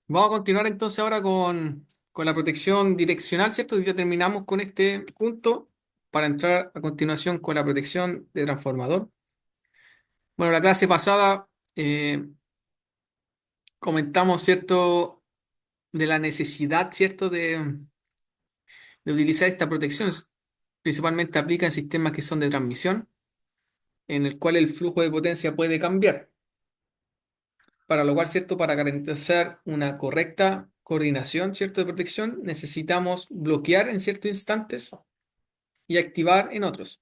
Vamos a continuar entonces ahora con la protección direccional, ¿cierto? Ya terminamos con este punto para entrar a continuación con la protección de transformador. Bueno, la clase pasada comentamos, ¿cierto? De la necesidad, ¿cierto? De utilizar esta protección. Principalmente aplica en sistemas que son de transmisión, en el cual el flujo de potencia puede cambiar. Para lo cual, ¿cierto? Para garantizar una correcta coordinación, ¿cierto? De protección, necesitamos bloquear en ciertos instantes y activar en otros.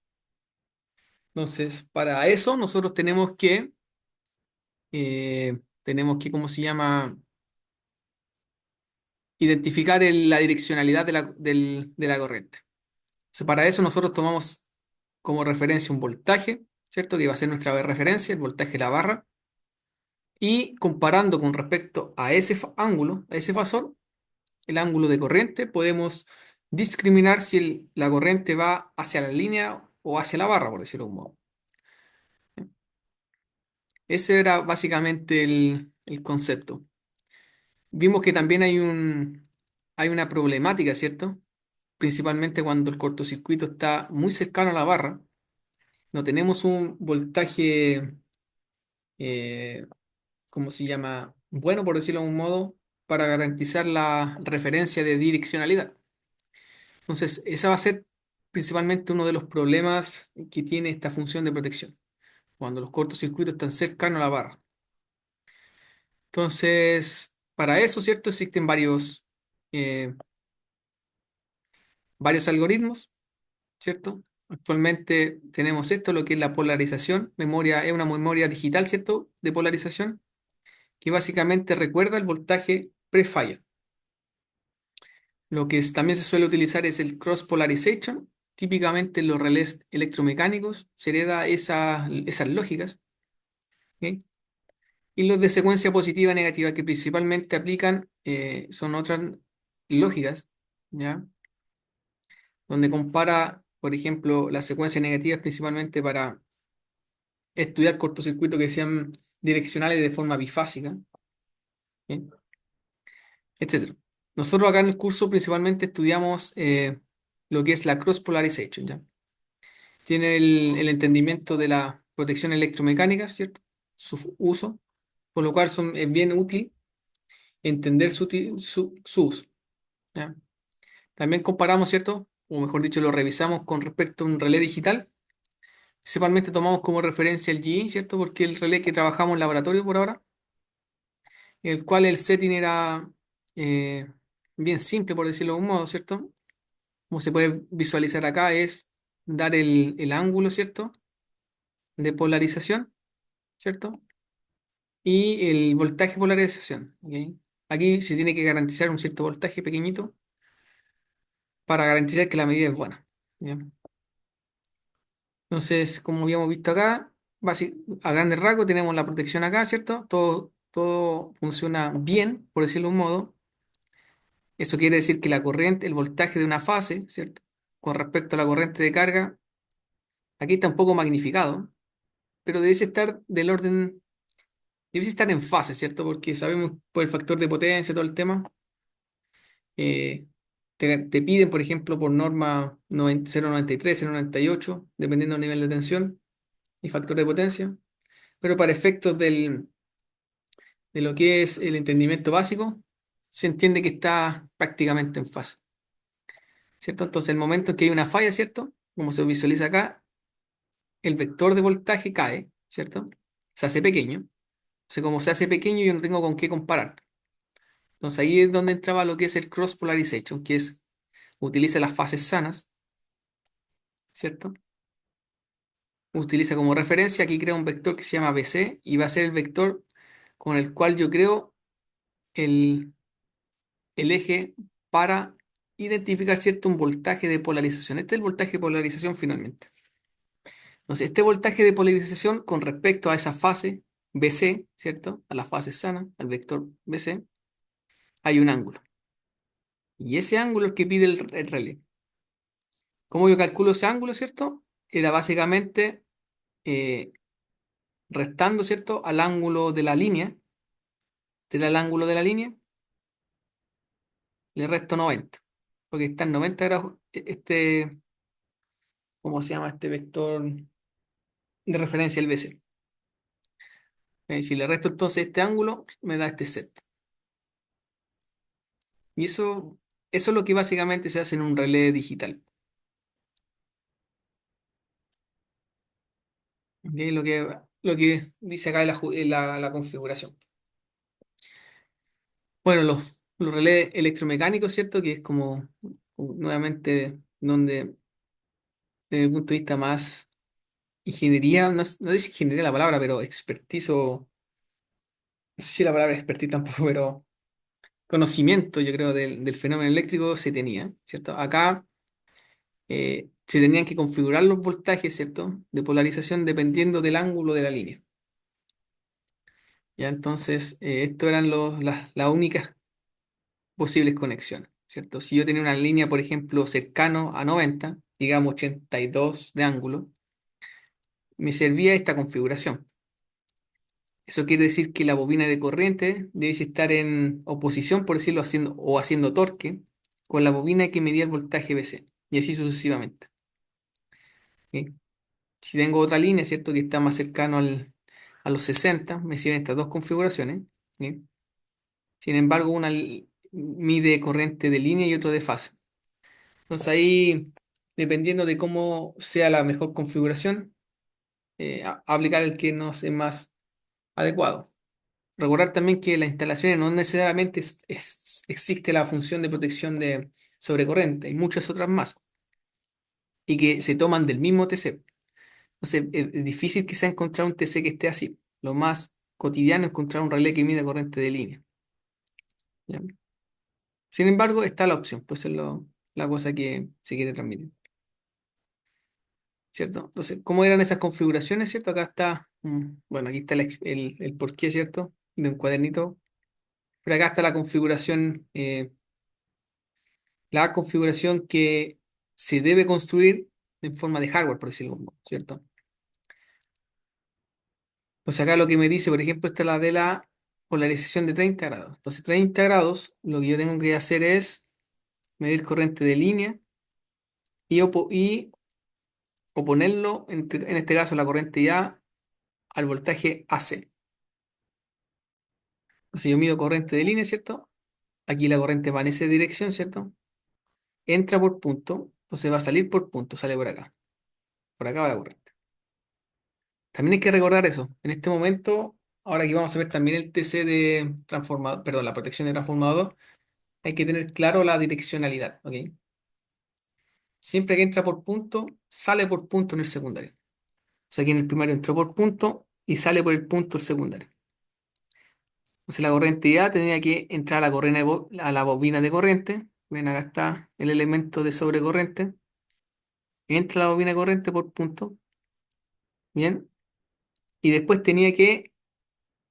Entonces, para eso nosotros ¿cómo se llama? Identificar la direccionalidad de la corriente. Entonces, para eso nosotros tomamos como referencia un voltaje, ¿cierto? Que va a ser nuestra referencia, el voltaje de la barra. Y comparando con respecto a ese ángulo, a ese fasor, el ángulo de corriente, podemos discriminar si la corriente va hacia la línea o hacia la barra, por decirlo de un modo. Ese era básicamente el concepto. Vimos que también hay una problemática, ¿cierto? Principalmente cuando el cortocircuito está muy cercano a la barra. No tenemos un voltaje, eh, ¿cómo se llama? Bueno, por decirlo de un modo, para garantizar la referencia de direccionalidad. Entonces, esa va a ser principalmente uno de los problemas que tiene esta función de protección, cuando los cortocircuitos están cercanos a la barra. Entonces, para eso, ¿cierto? Existen eh, varios algoritmos, ¿cierto? Actualmente tenemos esto, lo que es la polarización. Memoria, es una memoria digital, ¿cierto? De polarización, que básicamente recuerda el voltaje pre-falla. Lo que también se suele utilizar es el cross polarization. Típicamente en los relés electromecánicos se hereda esas lógicas, ¿ok? Y los de secuencia positiva y negativa que principalmente aplican son otras lógicas, ¿ya? Donde compara, por ejemplo, las secuencias negativas principalmente para estudiar cortocircuitos que sean direccionales de forma bifásica, ¿bien? Etcétera. Nosotros acá en el curso principalmente estudiamos lo que es la cross polarization, ¿ya? Tiene el entendimiento de la protección electromecánica, ¿cierto? Su uso, por lo cual es bien útil entender su uso, ¿ya? También comparamos, ¿cierto? O mejor dicho, lo revisamos con respecto a un relé digital. Principalmente tomamos como referencia el GE, ¿cierto? Porque el relé que trabajamos en laboratorio por ahora, el cual el setting era eh, bien simple, por decirlo de un modo, ¿cierto? Como se puede visualizar acá, es dar el ángulo, ¿cierto? De polarización, ¿cierto? Y el voltaje de polarización, ¿ok? Aquí se tiene que garantizar un cierto voltaje pequeñito para garantizar que la medida es buena, ¿ya? Entonces, como habíamos visto acá, a grandes rasgos tenemos la protección acá, ¿cierto? Todo funciona bien, por decirlo de un modo. Eso quiere decir que la corriente, el voltaje de una fase, ¿cierto? Con respecto a la corriente de carga, aquí está un poco magnificado, pero debe estar en fase, ¿cierto? Porque sabemos por el factor de potencia, todo el tema, eh, te piden, por ejemplo, por norma 0,93, 0,98, dependiendo del nivel de tensión y factor de potencia. Pero para efectos de lo que es el entendimiento básico, se entiende que está prácticamente en fase, ¿cierto? Entonces, el momento en que hay una falla, ¿cierto? Como se visualiza acá, el vector de voltaje cae, ¿cierto? Se hace pequeño. Entonces, como se hace pequeño, yo no tengo con qué comparar. Entonces, ahí es donde entraba lo que es el cross polarization, que es utiliza las fases sanas, ¿cierto? Utiliza como referencia, aquí crea un vector que se llama BC y va a ser el vector con el cual yo creo el, el eje para identificar cierto un voltaje de polarización. Este es el voltaje de polarización finalmente. Entonces, este voltaje de polarización con respecto a esa fase BC, ¿cierto? A la fase sana, al vector BC, hay un ángulo. Y ese ángulo es el que pide el relé. ¿Cómo yo calculo ese ángulo, cierto? Era básicamente eh, restando, ¿cierto? Al ángulo de la línea, te da el ángulo de la línea, le resto 90, porque está en 90 grados, ¿cómo se llama este vector de referencia, el BC? Si le resto entonces este ángulo, me da este set. Y eso es lo que básicamente se hace en un relé digital. ¿Ok? Lo que dice acá la configuración. Bueno, los relés electromecánicos, ¿cierto? Que es como nuevamente donde, desde mi punto de vista más ingeniería, no es ingeniería la palabra, pero expertise no sé si la palabra expertise tampoco, pero conocimiento, yo creo, del fenómeno eléctrico se tenía, ¿cierto? Acá se tenían que configurar los voltajes, ¿cierto? De polarización dependiendo del ángulo de la línea. Ya entonces, esto eran las únicas posibles conexiones, ¿cierto? Si yo tenía una línea, por ejemplo, cercano a 90, digamos 82 de ángulo, me servía esta configuración. Eso quiere decir que la bobina de corriente debe estar en oposición, por decirlo, haciendo torque con la bobina que medía el voltaje BC, y así sucesivamente. ¿Ok? Si tengo otra línea, ¿cierto? Que está más cercano a los 60, me sirven estas dos configuraciones. ¿Ok? Sin embargo, mide corriente de línea y otro de fase. Entonces ahí, dependiendo de cómo sea la mejor configuración, aplicar el que nos es más adecuado. Recordar también que las instalaciones no necesariamente existe la función de protección de sobrecorriente, hay muchas otras más y que se toman del mismo TC. Entonces es difícil que sea encontrar un TC que esté así. Lo más cotidiano es encontrar un relé que mida corriente de línea. ¿Ya? Sin embargo, está la opción, pues es la cosa que se quiere transmitir. ¿Cierto? Entonces, ¿cómo eran esas configuraciones? ¿Cierto? Acá está, bueno, aquí está el porqué, ¿cierto? De un cuadernito. Pero acá está la configuración que se debe construir en forma de hardware, por decirlo, ¿cierto? Entonces acá lo que me dice, por ejemplo, esta es la de la polarización de 30 grados. Entonces 30 grados, lo que yo tengo que hacer es medir corriente de línea y oponerlo, en este caso la corriente A, al voltaje AC. Entonces yo mido corriente de línea, ¿cierto? Aquí la corriente va en esa dirección, ¿cierto? Entra por punto, entonces va a salir por punto, sale por acá. Por acá va la corriente. También hay que recordar eso. En este momento, ahora que vamos a ver también el TC de transformador, perdón, la protección de transformador, hay que tener claro la direccionalidad, ¿ok? Siempre que entra por punto, sale por punto en el secundario. O sea, aquí en el primario entró por punto y sale por el punto el secundario. Entonces la corriente ya tendría que entrar a a la bobina de corriente. Ven, acá está el elemento de sobrecorriente. Entra a la bobina de corriente por punto. Bien. Y después tenía que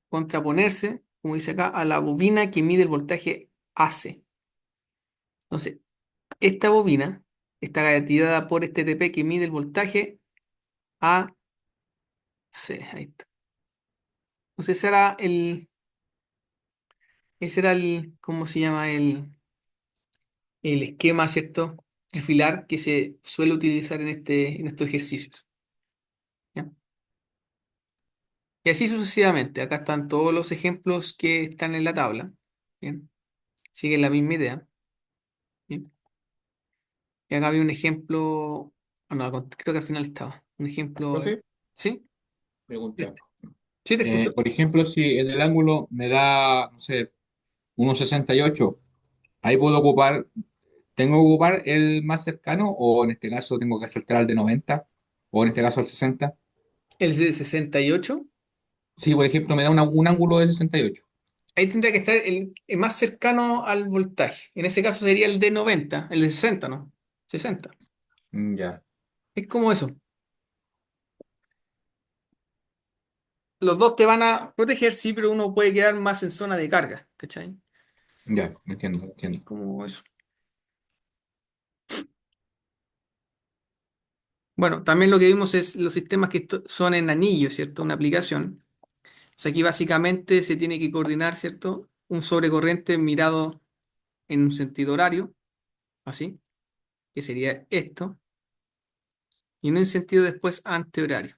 contraponerse, como dice acá, a la bobina que mide el voltaje AC. Entonces, esta bobina está gatilada por este TP que mide el voltaje AC. Ahí está. Entonces, ¿cómo se llama? El esquema, ¿cierto? Trifilar que se suele utilizar en estos ejercicios. ¿Ya? Y así sucesivamente. Acá están todos los ejemplos que están en la tabla. Bien. Siguen la misma idea. Bien. Y acá había un ejemplo. Ah, no, creo que al final estaba. Un ejemplo. Profe, ¿Sí? pregunta. Este. Sí, te escucho. Por ejemplo, si en el ángulo me da, no sé, 1,68, ahí puedo ocupar, ¿tengo que ocupar el más cercano o en este caso tengo que saltar al de 90 o en este caso al 60? El de 68. Si, por ejemplo, me da un ángulo de 68. Ahí tendría que estar el más cercano al voltaje. En ese caso sería el de 90, el de 60, ¿no? 60. Ya, Es como eso. Los dos te van a proteger, sí, pero uno puede quedar más en zona de carga, ¿cachai? ya, entiendo, entiendo. Como eso. Bueno, también lo que vimos es los sistemas que son en anillo, ¿cierto? Una aplicación. sea, aquí básicamente se tiene que coordinar, ¿cierto? Un sobrecorriente mirado en un sentido horario, así, que sería esto, y no en sentido después antihorario,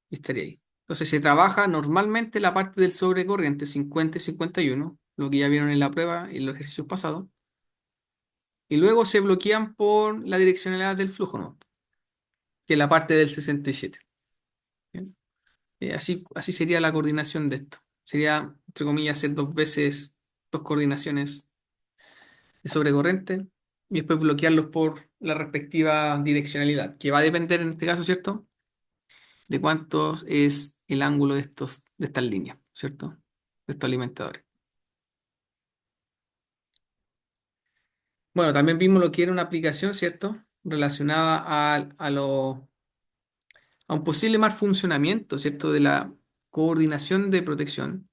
y estaría ahí. Entonces se trabaja normalmente la parte del sobrecorriente 50 y 51, lo que ya vieron en la prueba y en los ejercicios pasados, y luego se bloquean por la direccionalidad del flujo, ¿no? Que es la parte del 67. ¿Bien? Así sería la coordinación de esto. Sería, entre comillas, hacer dos veces dos coordinaciones de sobrecorriente y después bloquearlos por la respectiva direccionalidad, que va a depender en este caso, ¿cierto? De cuánto es el ángulo de estas líneas, ¿cierto? De estos alimentadores. Bueno, también vimos lo que era una aplicación, ¿cierto? Relacionada a un posible mal funcionamiento, ¿cierto? De la coordinación de protección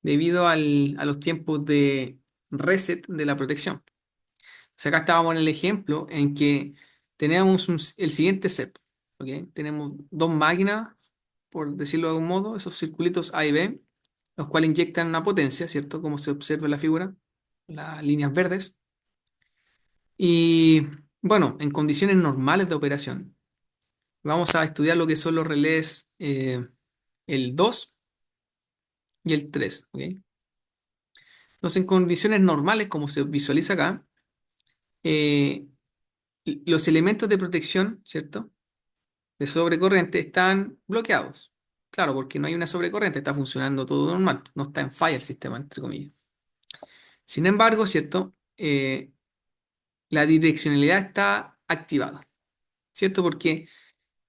debido a los tiempos de reset de la protección. O sea, acá estábamos en el ejemplo en que teníamos el siguiente set, ¿ok? Tenemos dos máquinas, por decirlo de algún modo, esos circulitos A y B, los cuales inyectan una potencia, ¿cierto? Como se observa en la figura, las líneas verdes. Y bueno, en condiciones normales de operación, vamos a estudiar lo que son los relés el 2 y el 3, ¿ok? Entonces, en condiciones normales, como se visualiza acá, eh, los elementos de protección, ¿cierto? De sobrecorriente están bloqueados. Claro, porque no hay una sobrecorriente, está funcionando todo normal, no está en falla el sistema, entre comillas. Sin embargo, ¿cierto? La direccionalidad está activada, ¿cierto? Porque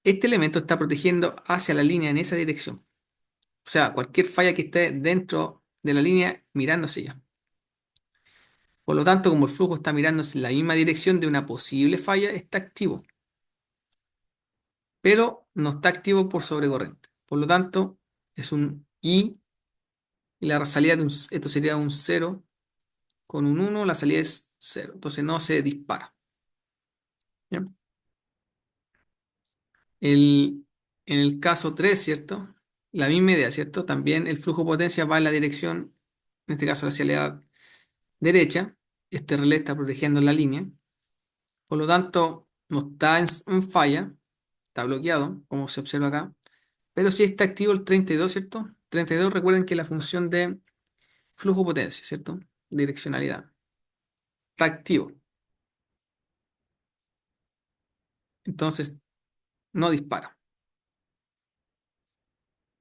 este elemento está protegiendo hacia la línea en esa dirección. O sea, cualquier falla que esté dentro de la línea mirándose ya. Por lo tanto, como el flujo está mirándose en la misma dirección de una posible falla, está activo, pero no está activo por sobrecorriente. Por lo tanto, es un I y la salida esto sería un cero con un uno, la salida es cero. Entonces no se dispara. ¿Ya? En el caso 3, ¿cierto? La misma idea, ¿cierto? También el flujo de potencia va en la dirección, en este caso hacia la derecha. Este relé está protegiendo la línea. Por lo tanto, no está en falla, está bloqueado, como se observa acá. Pero sí está activo el 32, ¿cierto? 32, recuerden que es la función de flujo potencia, ¿cierto? Direccionalidad. Está activo. Entonces, no dispara.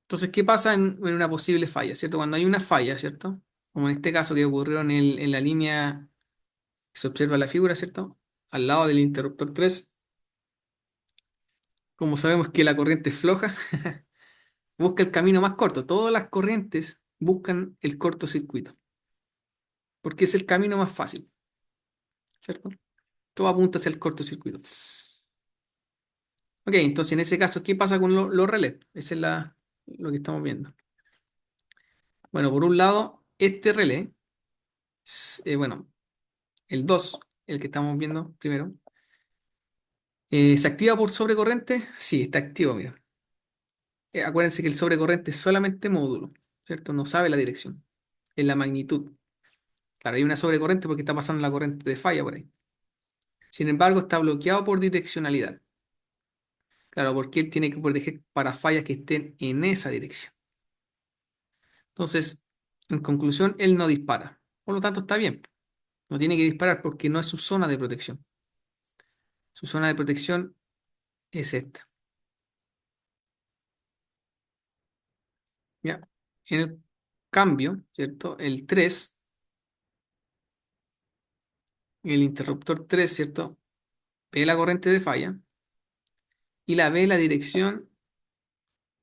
Entonces, ¿qué pasa en una posible falla, ¿cierto? Cuando hay una falla, ¿cierto? Como en este caso que ocurrió en la línea que se observa en la figura, ¿cierto? Al lado del interruptor 3, como sabemos que la corriente es floja, busca el camino más corto. Todas las corrientes buscan el cortocircuito, porque es el camino más fácil, ¿cierto? Todo apunta hacia el cortocircuito. Ok, entonces en ese caso, ¿qué pasa con los relés? Esa es lo que estamos viendo. Bueno, por un lado, este relé, bueno, el 2, el que estamos viendo primero, ¿se activa por sobrecorriente? Sí, está activo, mira. Acuérdense que el sobrecorriente es solamente módulo, ¿cierto? No sabe la dirección, es la magnitud. Claro, hay una sobrecorriente porque está pasando la corriente de falla por ahí. Sin embargo, está bloqueado por direccionalidad. Claro, porque él tiene que proteger para fallas que estén en esa dirección. Entonces, en conclusión, él no dispara. Por lo tanto, está bien. No tiene que disparar porque no es su zona de protección. Su zona de protección es esta. ¿Ya? En el cambio, ¿cierto? El 3, el interruptor 3, ¿cierto? Ve la corriente de falla y la ve la dirección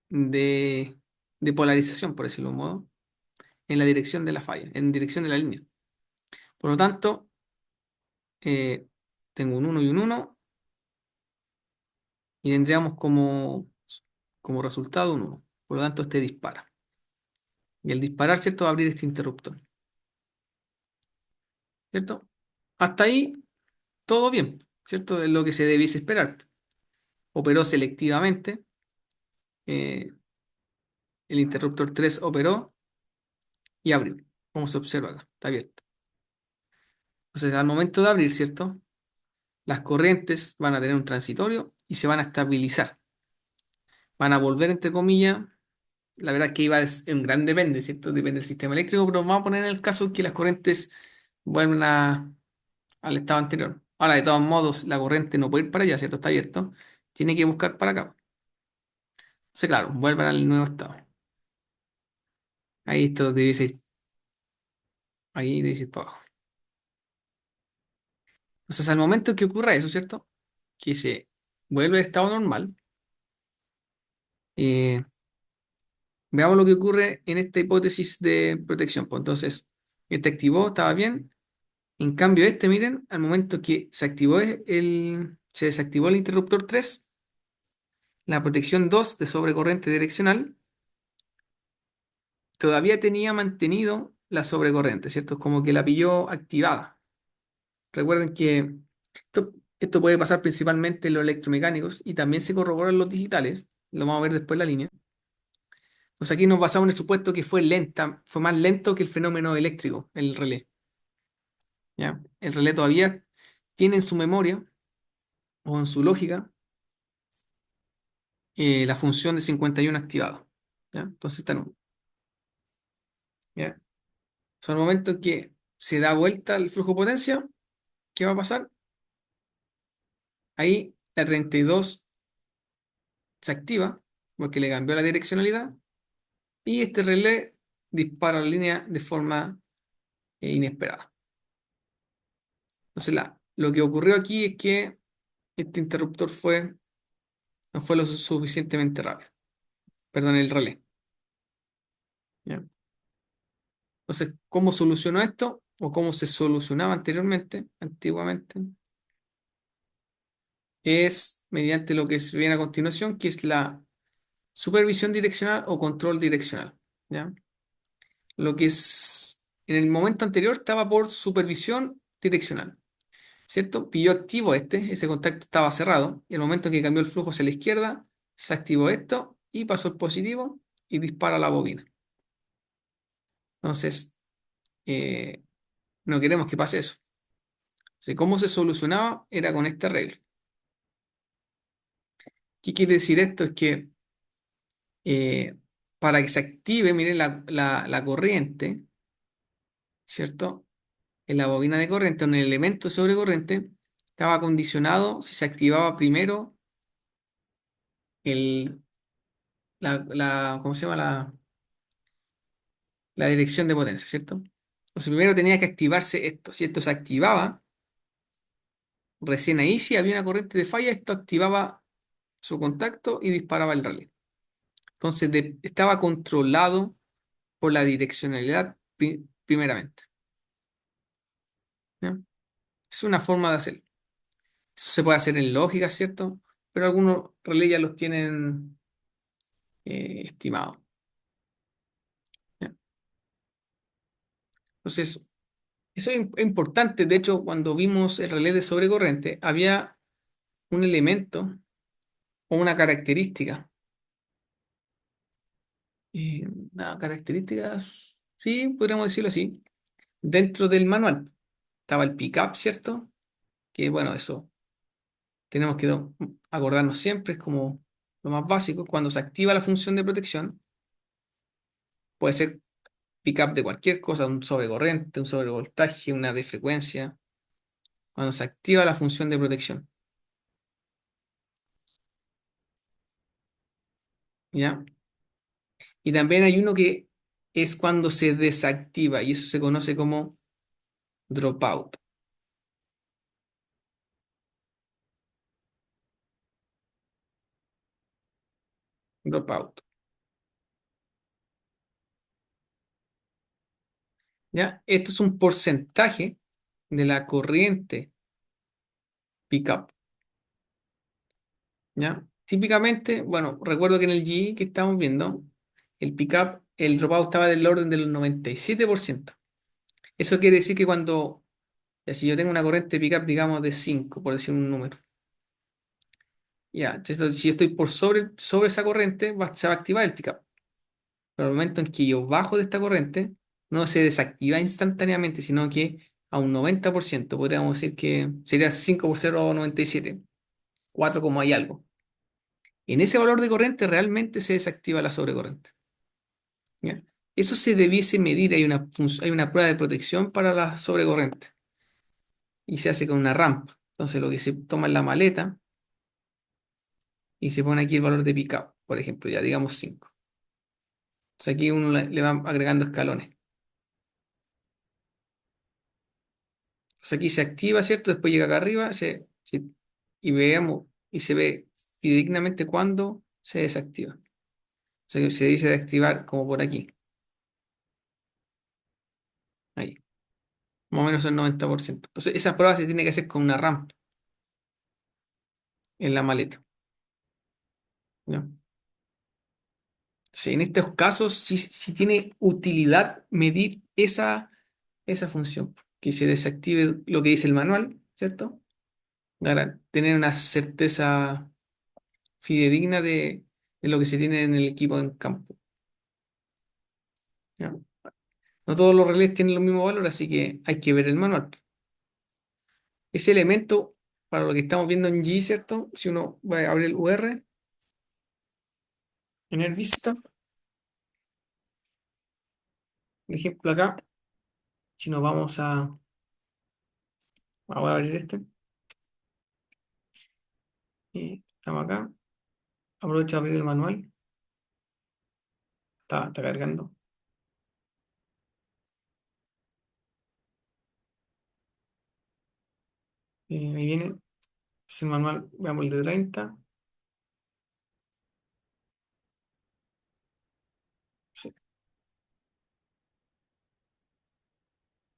de, de polarización, por decirlo de un modo, en la dirección de la falla, en dirección de la línea. Por lo tanto, eh, tengo un uno y un uno y tendríamos como resultado un uno. Por lo tanto, este dispara. Y al disparar, ¿cierto? Va a abrir este interruptor, ¿cierto? Hasta ahí, todo bien, ¿cierto? Es lo que se debiese esperar. Operó selectivamente, eh, el interruptor 3 operó y abrió, como se observa acá, está abierto. Entonces, al momento de abrir, ¿cierto? Las corrientes van a tener un transitorio y se van a estabilizar. Van a volver, entre comillas, la verdad es que iba es un gran depende, ¿cierto? Depende del sistema eléctrico, pero vamos a poner en el caso que las corrientes vuelvan al estado anterior. Ahora, de todos modos, la corriente no puede ir para allá, ¿cierto? Está abierto. Tiene que buscar para acá. Entonces, claro, vuelvan al nuevo estado. Ahí esto debe ser, ahí debe ser para abajo. Entonces, al momento que ocurra eso, ¿cierto? Que se vuelve al estado normal, eh, veamos lo que ocurre en esta hipótesis de protección. Pues entonces, este activó, estaba bien. En cambio, este, miren, al momento que se desactivó el interruptor 3, la protección 2 de sobrecorriente direccional todavía tenía mantenido la sobrecorriente, ¿cierto? Como que la pilló activada. Recuerden que esto puede pasar principalmente en los electromecánicos y también se corrobora en los digitales. Lo vamos a ver después en la línea. Entonces aquí nos basamos en el supuesto que fue más lento que el fenómeno eléctrico, el relé. ¿Ya? El relé todavía tiene en su memoria o en su lógica la función de 51 activado. ¿Ya? Entonces está en uno. ¿Ya? O sea, al momento que se da vuelta el flujo de potencia, ¿qué va a pasar? Ahí la 32 se activa porque le cambió la direccionalidad y este relé dispara la línea de forma inesperada. Entonces, lo que ocurrió aquí es que este interruptor no fue lo suficientemente rápido. Perdón, el relé. ¿Ya? Entonces, ¿cómo solucionó esto? ¿O cómo se solucionaba antiguamente? Es mediante lo que se viene a continuación, que es la supervisión direccional o control direccional. ¿Ya? Lo que es, en el momento anterior estaba por supervisión direccional, ¿cierto? Pilló activo ese contacto estaba cerrado, y el momento que cambió el flujo hacia la izquierda, se activó esto y pasó el positivo y dispara la bobina. Entonces, eh, no queremos que pase eso. Entonces, ¿cómo se solucionaba? Era con este arreglo. ¿Qué quiere decir esto? Es que eh, para que se active, miren, la corriente, ¿cierto? En la bobina de corriente, en el elemento sobre corriente, estaba condicionado si se activaba primero el, ¿cómo se llama? La dirección de potencia, ¿cierto? Entonces primero tenía que activarse esto. Si esto se activaba, recién ahí si había una corriente de falla, esto activaba su contacto y disparaba el relé. Entonces estaba controlado por la direccionalidad primeramente. ¿Ya? Es una forma de hacerlo. Eso se puede hacer en lógica, ¿cierto? Pero algunos relés ya los tienen estimados. ¿Ya? Entonces, eso es importante. De hecho, cuando vimos el relé de sobrecorriente, había un elemento o una característica. Nada, características, sí, podríamos decirlo así. Dentro del manual estaba el pickup, ¿cierto? Que bueno, eso tenemos que acordarnos siempre, es como lo más básico. Cuando se activa la función de protección, puede ser pickup de cualquier cosa, un sobrecorriente, un sobrevoltaje, una de frecuencia. Cuando se activa la función de protección, ¿ya? Y también hay uno que es cuando se desactiva y eso se conoce como dropout. Dropout. ¿Ya? Esto es un porcentaje de la corriente pickup. ¿Ya? Típicamente, bueno, recuerdo que en el GE que estamos viendo, el pickup, el dropout estaba del orden del 97%. Eso quiere decir que ya si yo tengo una corriente pickup, digamos, de 5 por decir un número, ya, si yo estoy por sobre esa corriente, se va a activar el pickup. Pero al momento en que yo bajo de esta corriente, no se desactiva instantáneamente, sino que a un 90%, podríamos decir que sería 5 por 0,97, 4 como hay algo. En ese valor de corriente realmente se desactiva la sobrecorriente. ¿Ya? Eso se debiese medir, hay una prueba de protección para la sobrecorriente y se hace con una rampa. Entonces lo que se toma es la maleta y se pone aquí el valor de pickup, por ejemplo, ya digamos 5. Entonces aquí uno le va agregando escalones. Entonces aquí se activa, ¿cierto? Después llega acá arriba y veamos y se ve fidedignamente cuando se desactiva. O sea que se dice desactivar como por aquí, ahí, más o menos el 90%. Entonces esa prueba se tiene que hacer con una rampa en la maleta. ¿Ya? Sí, en estos casos sí tiene utilidad medir esa función, que se desactive lo que dice el manual, ¿cierto? Para tener una certeza fidedigna de lo que se tiene en el equipo en campo. ¿Ya? No todos los relés tienen los mismos valores, así que hay que ver el manual. Ese elemento, para lo que estamos viendo en G, ¿cierto? Si uno va a abrir el UR en el Vista, por ejemplo acá, si nos vamos a abrir este, y estamos acá, aprovecho de abrir el manual, está cargando. Ahí viene, es el manual, veamos el de 30. Sí,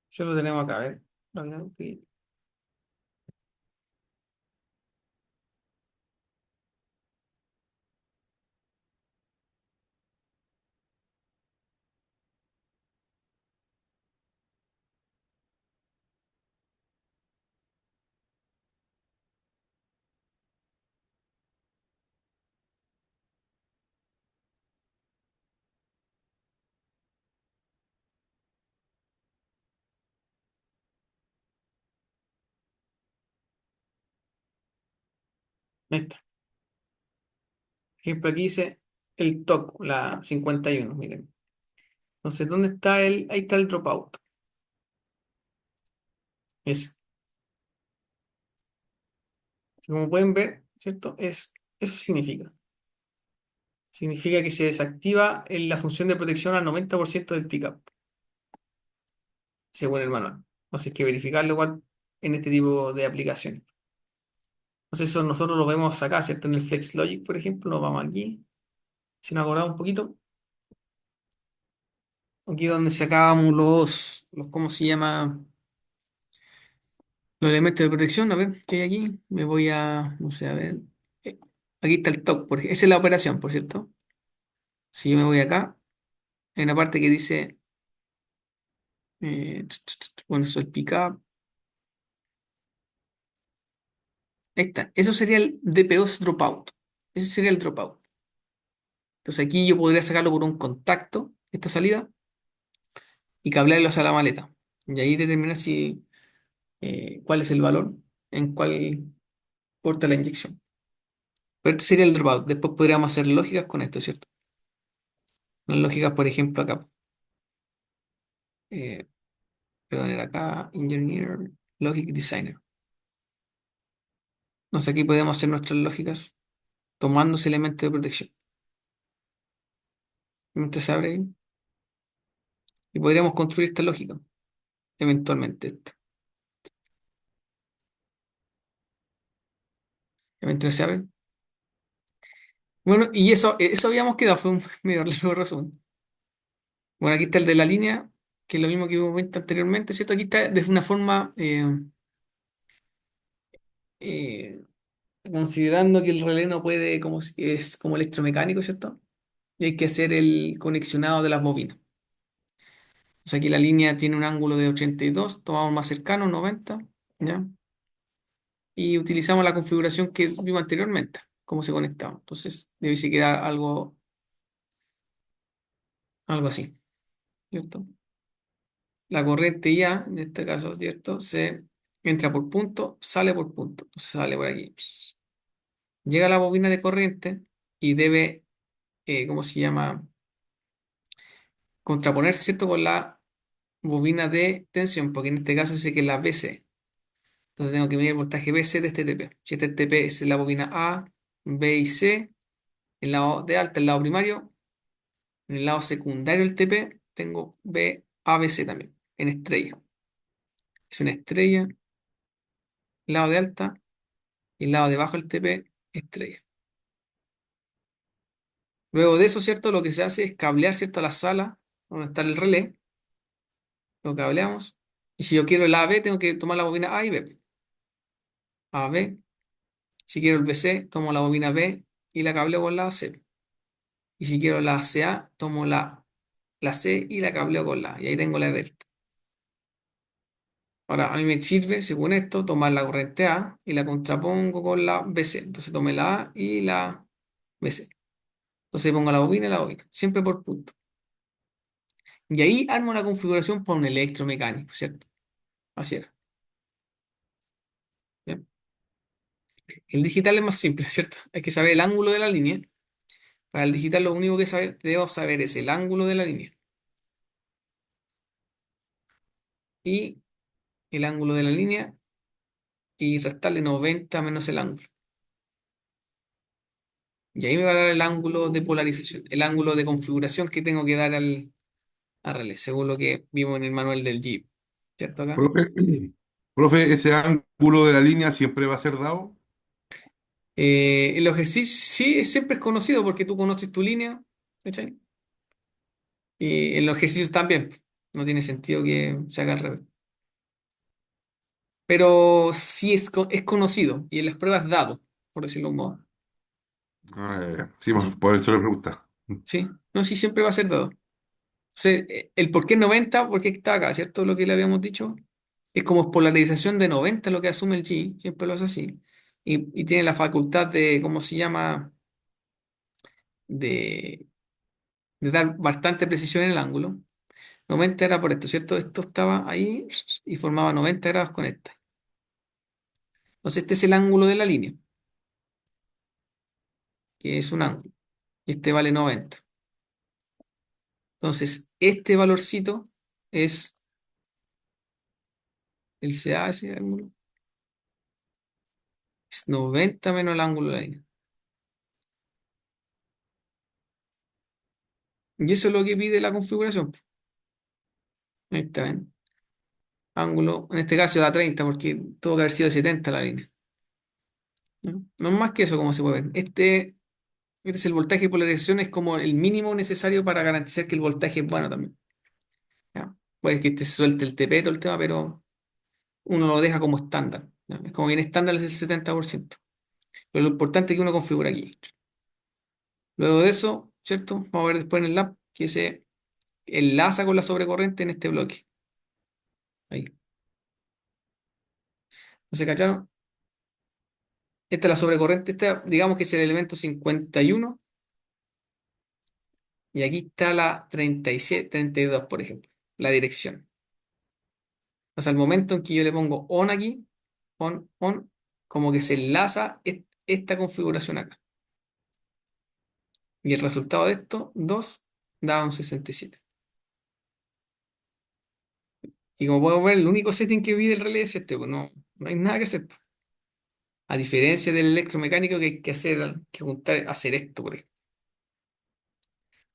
sí lo tenemos acá, a ver. Ahí está. Ejemplo, aquí dice el TOC, la 51, miren. Entonces, ¿dónde está el? Ahí está el dropout. Eso. Como pueden ver, ¿cierto? Eso significa. Significa que se desactiva la función de protección al 90% del pickup, según el manual. Entonces hay que verificarlo igual en este tipo de aplicaciones. Entonces eso nosotros lo vemos acá, ¿cierto? En el Flex Logic, por ejemplo, nos vamos aquí. Si nos acordamos un poquito, aquí donde sacábamos ¿cómo se llama? Los elementos de protección, a ver, ¿qué hay aquí? No sé, a ver. Eh, Aquí está el top, esa es la operación, por cierto. Si yo me voy acá, hay una parte que dice, bueno, eso es el pickup. Ahí está. Eso sería el DPoS dropout. Ese sería el dropout. Entonces aquí yo podría sacarlo por un contacto, esta salida, y cablearlo hacia la maleta. Y ahí determinar cuál es el valor en cuál corta la inyección. Pero este sería el dropout. Después podríamos hacer lógicas con esto, ¿cierto? Las lógicas, por ejemplo, acá. eh, perdón, era acá, Engineer, Logic Designer. Entonces aquí podemos hacer nuestras lógicas tomando ese elemento de protección. Mientras se abre ahí, y podríamos construir esta lógica, eventualmente esta. Mientras se abre. Bueno, y eso habíamos quedado, fue un medio largo resumen. Bueno, aquí está el de la línea, que es lo mismo que hemos visto anteriormente, ¿cierto? Aquí está de una forma, eh, considerando que el relé no puede, es como electromecánico, ¿cierto? Y hay que hacer el conexionado de las bobinas. O sea, aquí la línea tiene un ángulo de 82, tomamos más cercano, 90, ¿ya? Y utilizamos la configuración que vimos anteriormente, cómo se conectaba. Entonces, debe quedar algo, algo así, ¿cierto? La corriente IA, en este caso, ¿cierto? Se entra por punto, sale por punto, sale por aquí. Llega a la bobina de corriente y debe, ¿cómo se llama? Contraponerse, ¿cierto? Con la bobina de tensión, porque en este caso dice que es la BC. Entonces tengo que medir el voltaje BC de este TP. Si este TP es la bobina A, B y C, el lado de alta, el lado primario, en el lado secundario del TP, tengo B, A, B, C también, en estrella. Es una estrella, lado de alta, y el lado de abajo del TP, estrella. Luego de eso, ¿cierto? Lo que se hace es cablear, ¿cierto? A la sala donde está el relé, lo cableamos. Y si yo quiero el A, B, tengo que tomar la bobina A y B. A, B. Si quiero el BC, tomo la bobina B y la cableo con la C. Y si quiero la CA, tomo la C y la cableo con la A. Y ahí tengo la delta. Ahora, a mí me sirve, según esto, tomar la corriente A y la contrapongo con la BC. Entonces tomé la A y la BC. Entonces pongo la bobina, siempre por punto. Y ahí armo una configuración para un electromecánico, ¿cierto? Así era. ¿Ya? El digital es más simple, ¿cierto? Hay que saber el ángulo de la línea. Para el digital lo único que debo saber es el ángulo de la línea. Y el ángulo de la línea y restarle 90 menos el ángulo. Y ahí me va a dar el ángulo de polarización, el ángulo de configuración que tengo que dar al relé, según lo que vimos en el manual del Jeep. ¿Cierto acá? Profe, profe, ese ángulo de la línea siempre va a ser dado. El ejercicio sí siempre es conocido porque tú conoces tu línea, ¿cachai? Y en los ejercicios también. No tiene sentido que se haga al revés. Pero sí es conocido y en las pruebas dado, por decirlo de un modo. Sí, ¿Ya? por eso le pregunta. Sí, no, sí, siempre va a ser dado. O sea, el por qué 90, porque está acá, ¿cierto? Lo que le habíamos dicho. Es como polarización de 90 lo que asume el G, siempre lo hace así. Y tiene la facultad de, ¿cómo se llama? De, de dar bastante precisión en el ángulo. 90 era por esto, ¿cierto? Esto estaba ahí y formaba 90 grados con esta. Entonces, este es el ángulo de la línea, que es un ángulo. Y este vale 90. Entonces, este valorcito es el CA, ese ángulo. Es 90 menos el ángulo de la línea. Y eso es lo que pide la configuración. Ahí está, ¿ven? Ángulo, en este caso da 30 porque tuvo que haber sido 70 la línea. ¿No? No es más que eso, como se puede ver. Este es el voltaje de polarización, es como el mínimo necesario para garantizar que el voltaje es bueno también. ¿Ya? Puede que este se suelte el TP, todo el tema, pero uno lo deja como estándar. ¿Ya? Es como bien estándar es el 70%. Pero lo importante es que uno configura aquí. Luego de eso, ¿cierto? Vamos a ver después en el lab que se enlaza con la sobrecorriente en este bloque. Ahí. ¿No se cacharon? Esta es la sobrecorriente, esta, digamos que es el elemento 51 y aquí está la 37, 32, por ejemplo, la dirección. O sea, al momento en que yo le pongo on aquí, on, como que se enlaza esta configuración acá. Y el resultado de esto, 2 da un 67. Y como podemos ver, el único setting que pide el relé es este, pues no hay nada que hacer, pues. A diferencia del electromecánico que hay que hacer, que juntar, hacer esto, por ejemplo.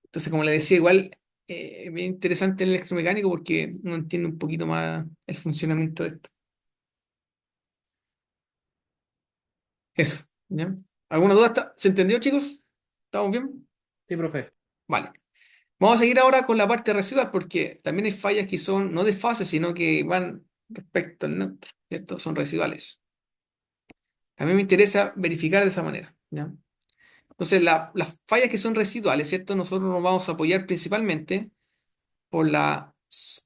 Entonces, como le decía, igual es bien interesante el electromecánico porque uno entiende un poquito más el funcionamiento de esto. Eso, ¿ya? ¿Alguna duda? ¿Se entendió, chicos? ¿Estamos bien? Sí, profe. Vale. Vamos a seguir ahora con la parte residual porque también hay fallas que son no de fase, sino que van respecto al neutro, ¿cierto? Son residuales. A mí me interesa verificar de esa manera, ¿ya? Entonces, las fallas que son residuales, ¿cierto? Nosotros nos vamos a apoyar principalmente por la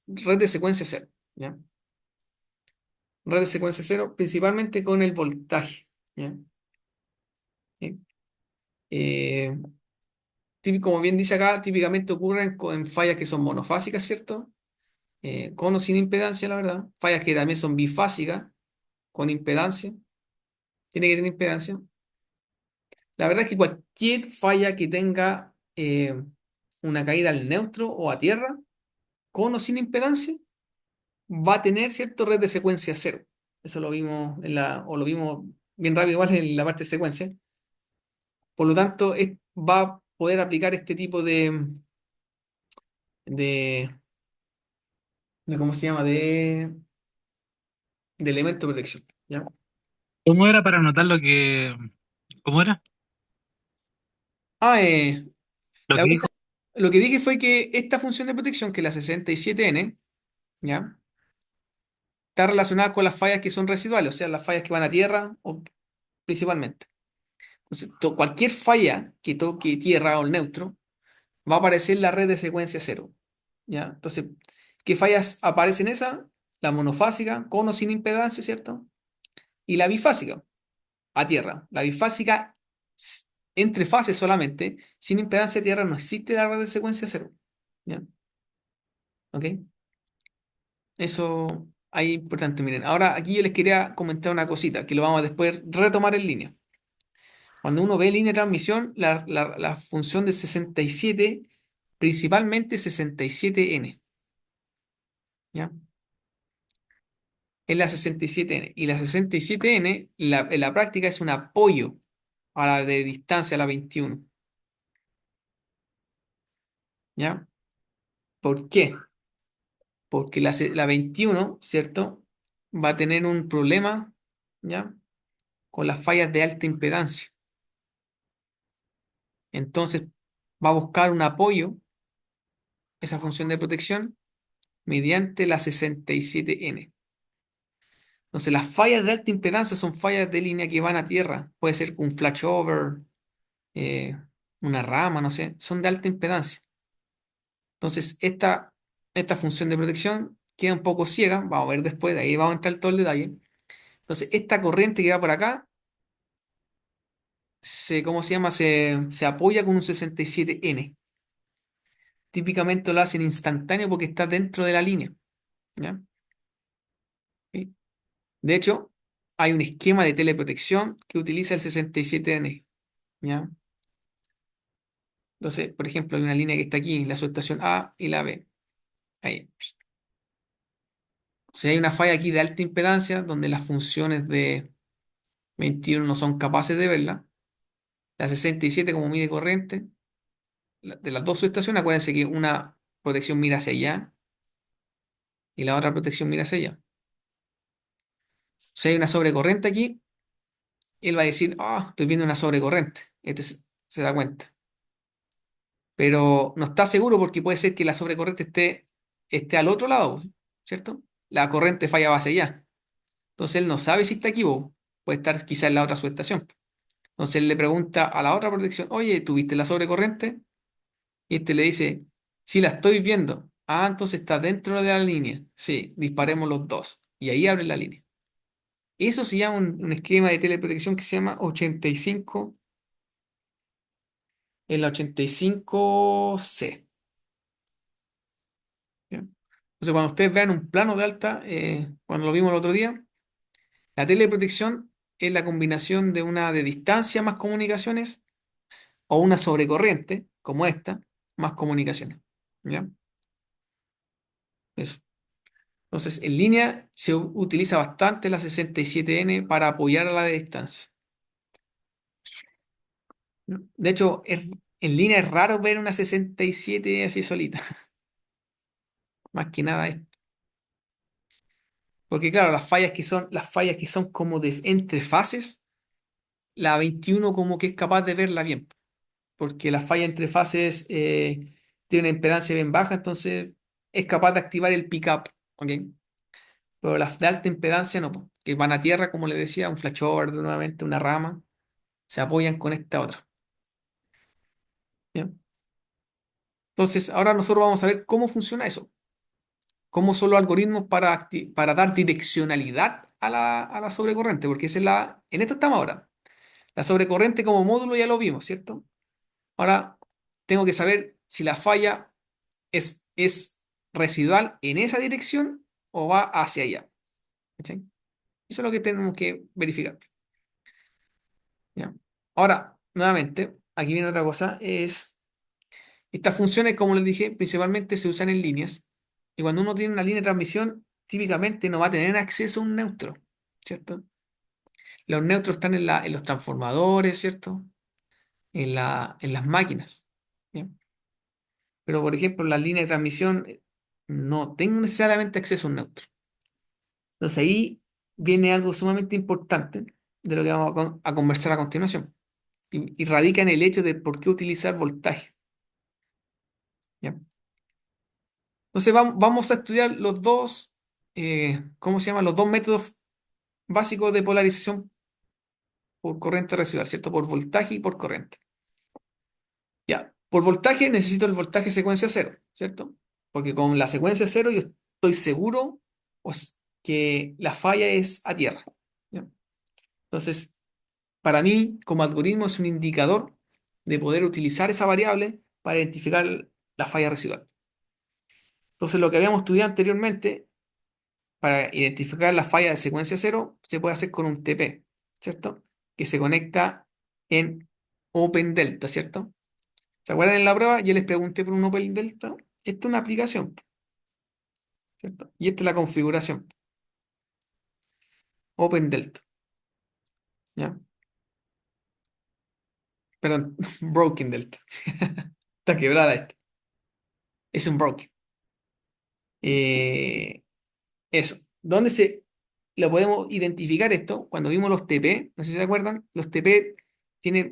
red de secuencia cero, ¿ya? Red de secuencia cero, principalmente con el voltaje, ¿ya? ¿Sí? Eh, como bien dice acá, típicamente ocurren en fallas que son monofásicas, ¿cierto? Con o sin impedancia, la verdad. Fallas que también son bifásicas, con impedancia. Tiene que tener impedancia. La verdad es que cualquier falla que tenga una caída al neutro o a tierra, con o sin impedancia, va a tener cierto red de secuencia cero. Eso lo vimos o lo vimos bien rápido igual en la parte de secuencia. Por lo tanto, va a poder aplicar este tipo de, ¿cómo se llama? De elemento de protección. ¿Ya? ¿Cómo era para anotar lo que... ¿Cómo era? Ah, Lo la que cosa- dijo. lo que dije fue que esta función de protección, que es la 67N, ¿ya? Está relacionada con las fallas que son residuales, o sea, las fallas que van a tierra principalmente. Entonces, cualquier falla que toque tierra o el neutro va a aparecer en la red de secuencia cero. ¿Ya? Entonces, ¿qué fallas aparecen esa? La monofásica, con o sin impedancia, ¿cierto? Y la bifásica, a tierra. La bifásica, entre fases solamente, sin impedancia a tierra, no existe la red de secuencia cero. ¿Ya? ¿Ok? Eso ahí es importante, miren. Ahora, aquí yo les quería comentar una cosita, que lo vamos a después retomar en línea. Cuando uno ve línea de transmisión, la función de 67, principalmente 67N, ¿ya? Es la 67N. Y la 67N, en la práctica, es un apoyo a la de distancia, a la 21, ¿ya? ¿Por qué? Porque la 21, ¿cierto? Va a tener un problema, ¿ya? Con las fallas de alta impedancia. Entonces, va a buscar un apoyo, esa función de protección, mediante la 67N. Entonces, las fallas de alta impedancia son fallas de línea que van a tierra. Puede ser un flashover, eh, una rama, no sé, son de alta impedancia. Entonces, esta función de protección queda un poco ciega. Vamos a ver después, de ahí vamos a entrar todo el detalle. Entonces, esta corriente que va por acá, ¿cómo se llama? Se apoya con un 67N. Típicamente lo hacen instantáneo porque está dentro de la línea. ¿Ya? ¿Sí? De hecho, hay un esquema de teleprotección que utiliza el 67N. ¿Ya? Entonces, por ejemplo, hay una línea que está aquí, la subestación A y la B. Ahí. Si hay una falla aquí de alta impedancia, donde las funciones de 21 no son capaces de verla, la 67 como mide corriente, de las dos subestaciones, acuérdense que una protección mira hacia allá y la otra protección mira hacia allá. Si hay una sobrecorriente aquí, él va a decir, ah, estoy viendo una sobrecorriente. Se da cuenta. Pero no está seguro porque puede ser que la sobrecorriente esté al otro lado, ¿cierto? La corriente falla va hacia allá. Entonces él no sabe si está aquí, puede estar quizá en la otra subestación. Entonces él le pregunta a la otra protección, oye, ¿tuviste la sobrecorriente? Y este le dice, sí, la estoy viendo. Ah, entonces está dentro de la línea. Sí, disparemos los dos. Y ahí abre la línea. Eso se llama un esquema de teleprotección que se llama 85, en la 85C. ¿Ya? Entonces, cuando ustedes vean un plano de alta, cuando lo vimos el otro día, la teleprotección es la combinación de una de distancia más comunicaciones o una sobrecorriente, como esta, más comunicaciones. ¿Ya? Eso. Entonces, en línea se utiliza bastante la 67N para apoyar a la de distancia. ¿No? De hecho, en línea es raro ver una 67 así solita. Más que nada esto. Porque claro, las fallas que son como de entre fases, la 21 como que es capaz de verla bien. Porque la falla entre fases tiene una impedancia bien baja, entonces es capaz de activar el pickup. ¿Ok? Pero las de alta impedancia no, po, que van a tierra, como le decía, un flashover nuevamente, una rama, se apoyan con esta otra. ¿Ya? Entonces, ahora nosotros vamos a ver cómo funciona eso, cómo son los algoritmos para dar direccionalidad a la sobrecorriente, porque en esto estamos ahora. La sobrecorriente como módulo ya lo vimos, ¿cierto? Ahora, tengo que saber si la falla es residual en esa dirección o va hacia allá. ¿Cachai? Eso es lo que tenemos que verificar. ¿Ya? Ahora, nuevamente, aquí viene otra cosa, estas funciones, como les dije, principalmente se usan en líneas, y cuando uno tiene una línea de transmisión, típicamente no va a tener acceso a un neutro, ¿cierto? Los neutros están en los transformadores, ¿cierto? En las máquinas. ¿Ya? Pero, por ejemplo, en la línea de transmisión no tengo necesariamente acceso a un neutro. Entonces ahí viene algo sumamente importante de lo que vamos a conversar a continuación. Y radica en el hecho de por qué utilizar voltaje. ¿Ya? Entonces vamos a estudiar los dos, ¿cómo se llama? Los dos métodos básicos de polarización por corriente residual, ¿cierto? Por voltaje y por corriente. Ya, por voltaje necesito el voltaje secuencia cero, ¿cierto? Porque con la secuencia cero yo estoy seguro pues, que la falla es a tierra. ¿Ya? Entonces, para mí, como algoritmo, es un indicador de poder utilizar esa variable para identificar la falla residual. Entonces, lo que habíamos estudiado anteriormente, para identificar la falla de secuencia cero, se puede hacer con un TP, ¿cierto? Que se conecta en Open Delta, ¿cierto? ¿Se acuerdan en la prueba? Yo les pregunté por un Open Delta. Esta es una aplicación, ¿cierto? Y esta es la configuración. Open Delta, ¿ya? Perdón, Broken Delta. Está quebrada esta. Es un broken. Eh, Eso. ¿Dónde se lo podemos identificar esto? Cuando vimos los TP, no sé si se acuerdan, los TP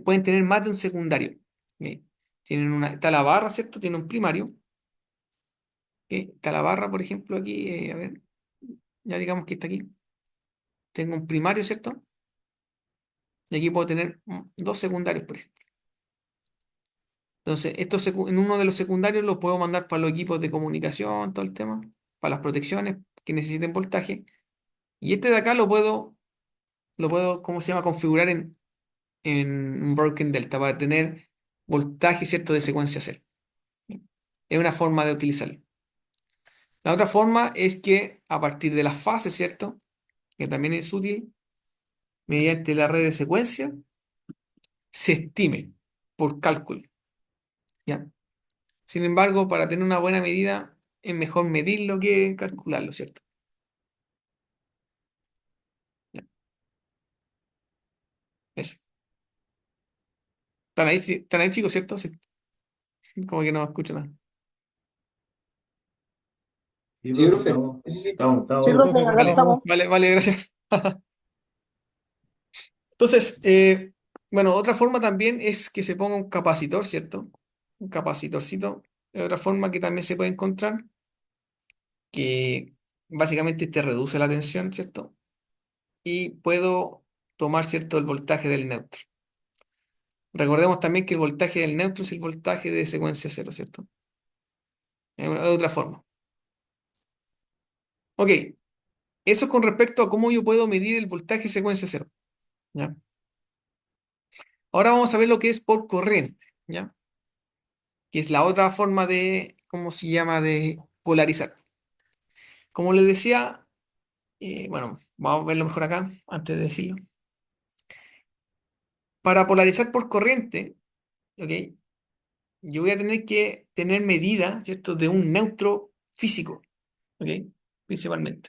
pueden tener más de un secundario. ¿Ok? Está la barra, ¿cierto? Tiene un primario. ¿Ok? Está la barra, por ejemplo, aquí, a ver, ya digamos que está aquí. Tengo un primario, ¿cierto? Y aquí puedo tener dos secundarios, por ejemplo. Entonces, en uno de los secundarios lo puedo mandar para los equipos de comunicación, todo el tema, para las protecciones que necesiten voltaje. Y este de acá ¿cómo se llama? Configurar en un Broken Delta para tener voltaje, ¿cierto? De secuencia cero. Es una forma de utilizarlo. La otra forma es que a partir de las fases, ¿cierto? Que también es útil, mediante la red de secuencia, se estime por cálculo. ¿Ya? Sin embargo, para tener una buena medida, es mejor medirlo que calcularlo, ¿cierto? ¿Ya? Eso. ¿Están ahí, sí? ¿Están ahí, chicos, cierto? Sí. Como que no escucho nada. Sí, Sí, profe, profe. Sí, sí. Sí, estamos. profe, acá Vale, estamos. vale, vale, gracias. Entonces, bueno, otra forma también es que se ponga un capacitor, ¿cierto? Un capacitorcito. Es otra forma que también se puede encontrar, que básicamente te reduce la tensión, ¿cierto? Y puedo tomar, ¿cierto?, el voltaje del neutro. Recordemos también que el voltaje del neutro es el voltaje de secuencia cero, ¿cierto? Es otra forma. Ok, eso con respecto a cómo yo puedo medir el voltaje de secuencia cero, ¿ya? Ahora vamos a ver lo que es por corriente, ¿ya? Que es la otra forma de, ¿cómo se llama?, de polarizar. Como les decía, bueno, vamos a verlo mejor acá, antes de decirlo. Para polarizar por corriente, ¿ok? Yo voy a tener que tener medida, ¿cierto?, de un neutro físico, ¿ok? Principalmente,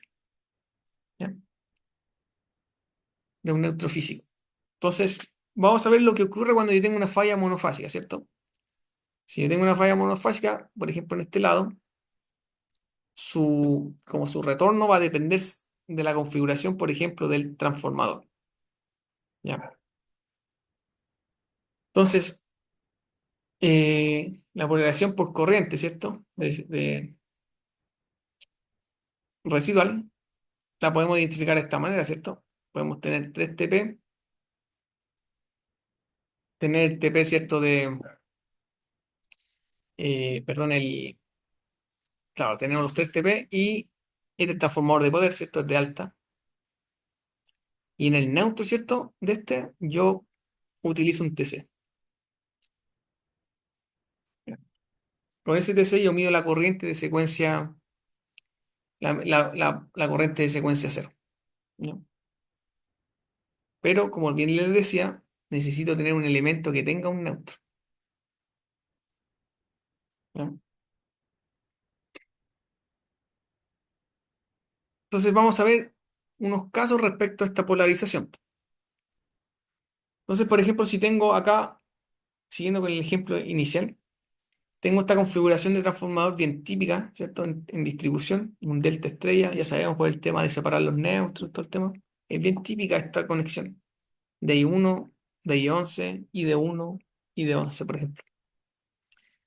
¿ya? De un neutro físico. Entonces, vamos a ver lo que ocurre cuando yo tengo una falla monofásica, ¿cierto? Si yo tengo una falla monofásica, por ejemplo, en este lado, como su retorno va a depender de la configuración, por ejemplo, del transformador, ¿ya? Entonces, la polarización por corriente, ¿cierto? De residual, la podemos identificar de esta manera, ¿cierto? Podemos tener 3 TP, tener TP, ¿cierto? Perdón, claro, tenemos los 3 TP y este transformador de poder, ¿cierto? Es de alta. Y en el neutro, ¿cierto? De este, yo utilizo un TC. Con STC yo mido la corriente de secuencia, la corriente de secuencia cero, ¿ya? Pero como bien les decía, necesito tener un elemento que tenga un neutro, ¿ya? Entonces vamos a ver unos casos respecto a esta polarización. Entonces, por ejemplo, si tengo acá, siguiendo con el ejemplo inicial, tengo esta configuración de transformador bien típica, ¿cierto? En distribución, un delta estrella, ya sabemos por el tema de separar los neutros, todo el tema. Es bien típica esta conexión de I1, de I11, y de 1 y de 11, por ejemplo.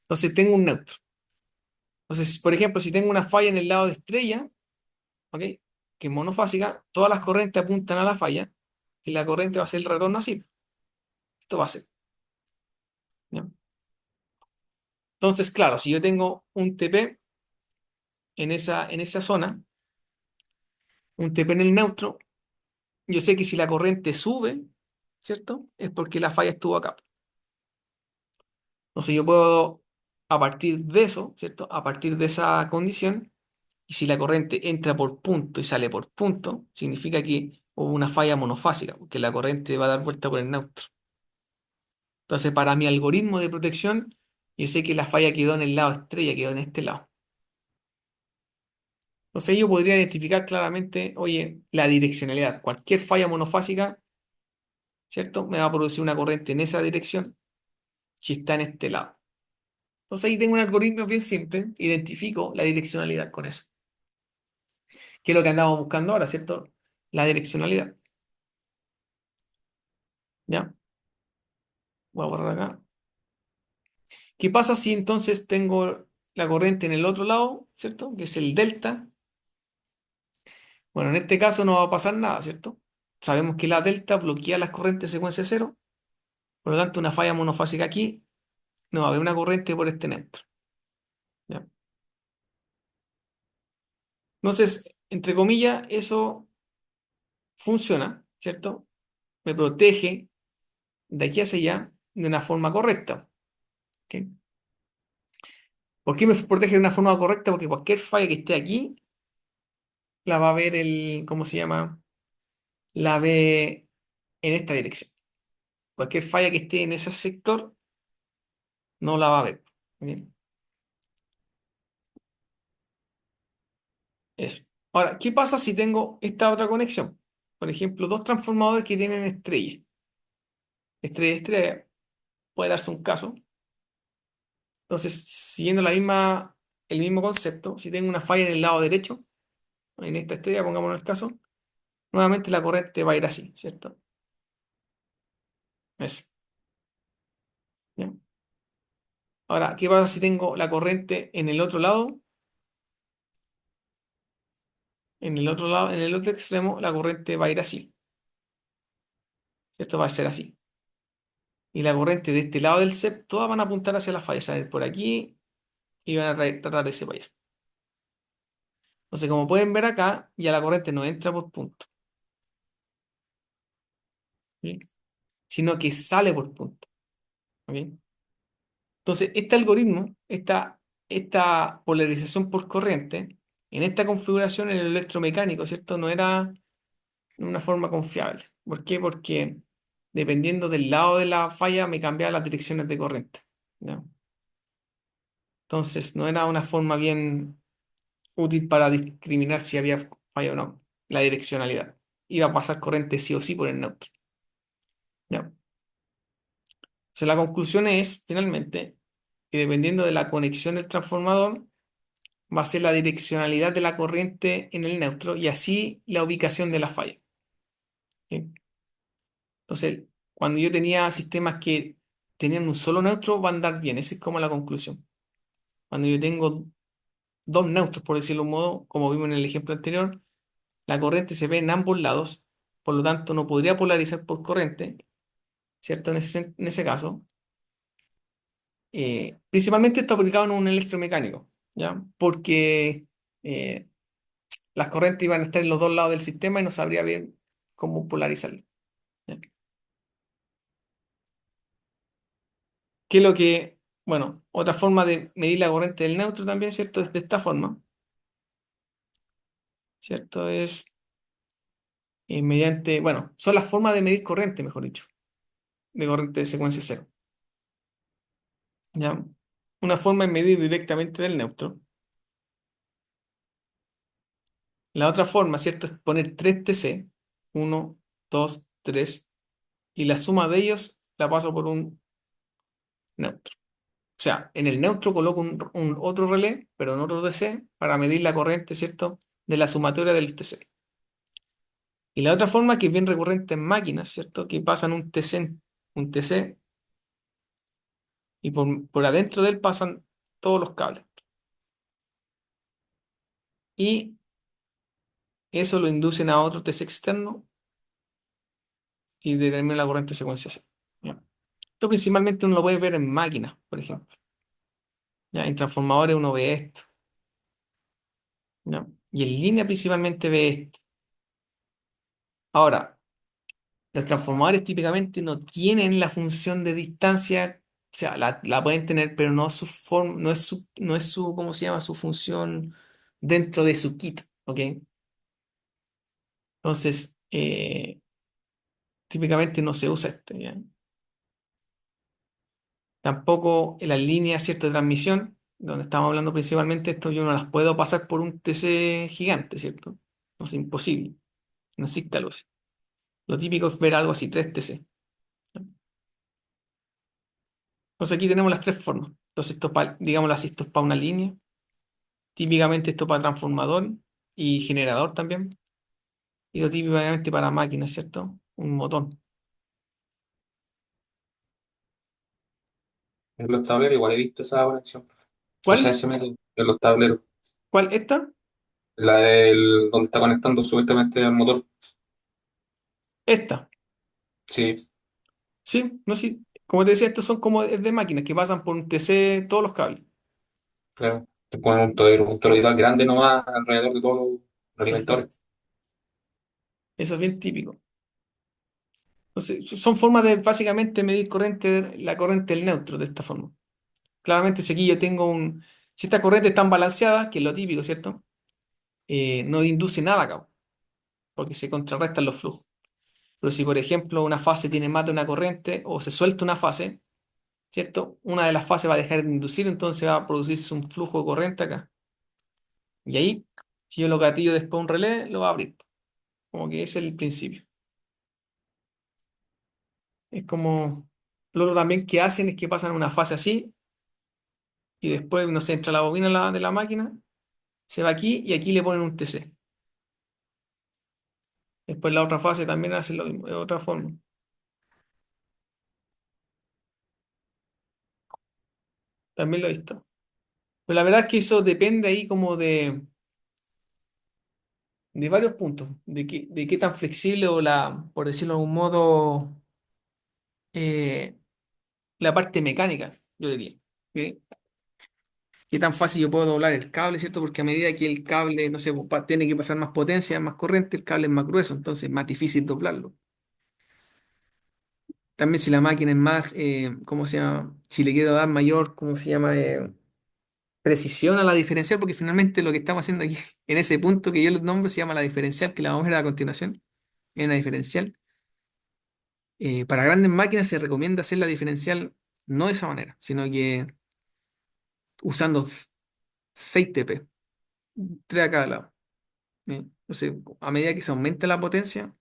Entonces tengo un neutro. Entonces, por ejemplo, si tengo una falla en el lado de estrella, ¿ok? Que es monofásica, todas las corrientes apuntan a la falla y la corriente va a ser el retorno así. Esto va a ser, ¿ya? Entonces, claro, si yo tengo un TP en esa zona, un TP en el neutro, yo sé que si la corriente sube, ¿cierto? Es porque la falla estuvo acá. Entonces yo puedo, a partir de eso, ¿cierto? A partir de esa condición, y si la corriente entra por punto y sale por punto, significa que hubo una falla monofásica, porque la corriente va a dar vuelta por el neutro. Entonces, para mi algoritmo de protección, yo sé que la falla quedó en el lado estrella, quedó en este lado. Entonces, yo podría identificar claramente, oye, la direccionalidad. Cualquier falla monofásica, ¿cierto? Me va a producir una corriente en esa dirección si está en este lado. Entonces, ahí tengo un algoritmo bien simple, identifico la direccionalidad con eso. Que es lo que andamos buscando ahora, ¿cierto? La direccionalidad. ¿Ya? Voy a borrar acá. ¿Qué pasa si entonces tengo la corriente en el otro lado, ¿cierto? Que es el delta. Bueno, en este caso no va a pasar nada, ¿cierto? Sabemos que la delta bloquea las corrientes de secuencia cero, por lo tanto, una falla monofásica aquí no va a haber una corriente por este neutro, ¿ya? Entonces, entre comillas, eso funciona, ¿cierto? Me protege de aquí hacia allá de una forma correcta, ¿ok? ¿Por qué me protege de una forma correcta? Porque cualquier falla que esté aquí la va a ver ¿cómo se llama? La ve en esta dirección. Cualquier falla que esté en ese sector no la va a ver. ¿Ok? Eso. Ahora, ¿qué pasa si tengo esta otra conexión? Por ejemplo, dos transformadores que tienen estrella. Estrella, estrella, puede darse un caso. Entonces, siguiendo el mismo concepto, si tengo una falla en el lado derecho, en esta estrella, pongámonos el caso, nuevamente la corriente va a ir así, ¿cierto? Eso. ¿Ya? Ahora, ¿qué pasa si tengo la corriente en el otro lado? En el otro lado, en el otro extremo, la corriente va a ir así, ¿cierto? Va a ser así. Y la corriente de este lado del CEP, todas van a apuntar hacia la falla, ¿saben? Por aquí y van a tratar de irse para allá. Entonces, como pueden ver acá, ya la corriente no entra por punto, ¿sí? Sino que sale por punto, ¿ok? Entonces, este algoritmo, esta polarización por corriente, en esta configuración en el electromecánico, ¿cierto? No era una forma confiable. ¿Por qué? Porque dependiendo del lado de la falla me cambiaba las direcciones de corriente, ¿ya? Entonces, no era una forma bien útil para discriminar si había falla o no, la direccionalidad. Iba a pasar corriente sí o sí por el neutro, ¿ya? Entonces, la conclusión es, finalmente, que dependiendo de la conexión del transformador, va a ser la direccionalidad de la corriente en el neutro y así la ubicación de la falla, ¿sí? Entonces, cuando yo tenía sistemas que tenían un solo neutro, va a andar bien. Esa es como la conclusión. Cuando yo tengo dos neutros, por decirlo de un modo, como vimos en el ejemplo anterior, la corriente se ve en ambos lados, por lo tanto no podría polarizar por corriente, ¿cierto? En ese caso. Principalmente está aplicado en un electromecánico, ¿ya? Porque las corrientes iban a estar en los dos lados del sistema y no sabría bien cómo polarizarlo, ¿ya? ¿Qué es lo que Bueno, otra forma de medir la corriente del neutro también, ¿cierto? Es de esta forma, ¿cierto? Es mediante, bueno, son las formas de medir corriente, mejor dicho, de corriente de secuencia cero, ¿ya? Una forma es medir directamente del neutro. La otra forma, ¿cierto? Es poner 3 TC, uno, 2, 3, y la suma de ellos la paso por un neutro. O sea, en el neutro coloco un otro relé, pero en otro TC, para medir la corriente, ¿cierto? De la sumatoria del TC. Y la otra forma, que es bien recurrente en máquinas, ¿cierto? Que pasan un TC, y por adentro de él pasan todos los cables. Y eso lo inducen a otro TC externo y determina la corriente secuencial. ¿Ya? Esto principalmente uno lo puede ver en máquinas, por ejemplo. ¿Ya? En transformadores uno ve esto. ¿Ya? Y en línea principalmente ve esto. Ahora, los transformadores típicamente no tienen la función de distancia, o sea, la pueden tener, pero no su forma, no es su, ¿cómo se llama? Su función dentro de su kit, ¿ok? Entonces, típicamente no se usa esto, ¿ya? Tampoco en las líneas, ¿cierto? De transmisión, donde estamos hablando principalmente esto, yo no las puedo pasar por un TC gigante, ¿cierto? No es imposible, no existe algo así. Lo típico es ver algo así, 3 TC. Entonces aquí tenemos las tres formas. Entonces esto para, digámoslo así, esto es para una línea. Típicamente esto para transformador y generador también. Y lo típicamente para máquinas, ¿cierto? Un motor. En los tableros igual he visto esa conexión. O sea, ¿Cuál? ese método en los tableros. ¿Cuál? ¿Esta? La del donde está conectando supuestamente al motor. Esta. Sí, Sí, no sé. Como te decía, estos son como es de máquinas que pasan por un TC todos los cables. claro. Te ponen un toroidal grande nomás alrededor de todos los alimentadores. Exacto. Eso es bien típico. Entonces, son formas de básicamente medir la corriente del neutro de esta forma. Claramente, si aquí yo tengo si esta corriente está balanceada, que es lo típico, ¿cierto? No induce nada acá, porque se contrarrestan los flujos. Pero si, por ejemplo, una fase tiene más de una corriente o se suelta una fase, ¿cierto? Una de las fases va a dejar de inducir, entonces va a producirse un flujo de corriente acá. Y ahí, si yo lo gatillo después un relé, lo va a abrir. Como que ese es el principio. Es como, lo otro también que hacen es que pasan una fase así y después, no sé, entra la bobina de la máquina, se va aquí y aquí le ponen un TC. Después la otra fase también hace lo mismo, de otra forma. También lo he visto. Pero la verdad es que eso depende ahí como de varios puntos, de qué tan flexible o por decirlo de algún modo, eh, la parte mecánica, yo diría. ¿Ok? Qué tan fácil yo puedo doblar el cable, ¿cierto? Porque a medida que el cable, no sé, pues, tiene que pasar más potencia, más corriente, el cable es más grueso, entonces es más difícil doblarlo. También si la máquina es más, ¿cómo se llama? Si le quiero dar mayor, ¿cómo se llama? Precisión a la diferencial, porque finalmente lo que estamos haciendo aquí, en ese punto que yo les nombro, se llama la diferencial, que la vamos a ver a continuación, en la diferencial. Para grandes máquinas se recomienda hacer la diferencial no de esa manera, sino que usando 6 TP, 3 a cada lado. Entonces, a medida que se aumenta la potencia,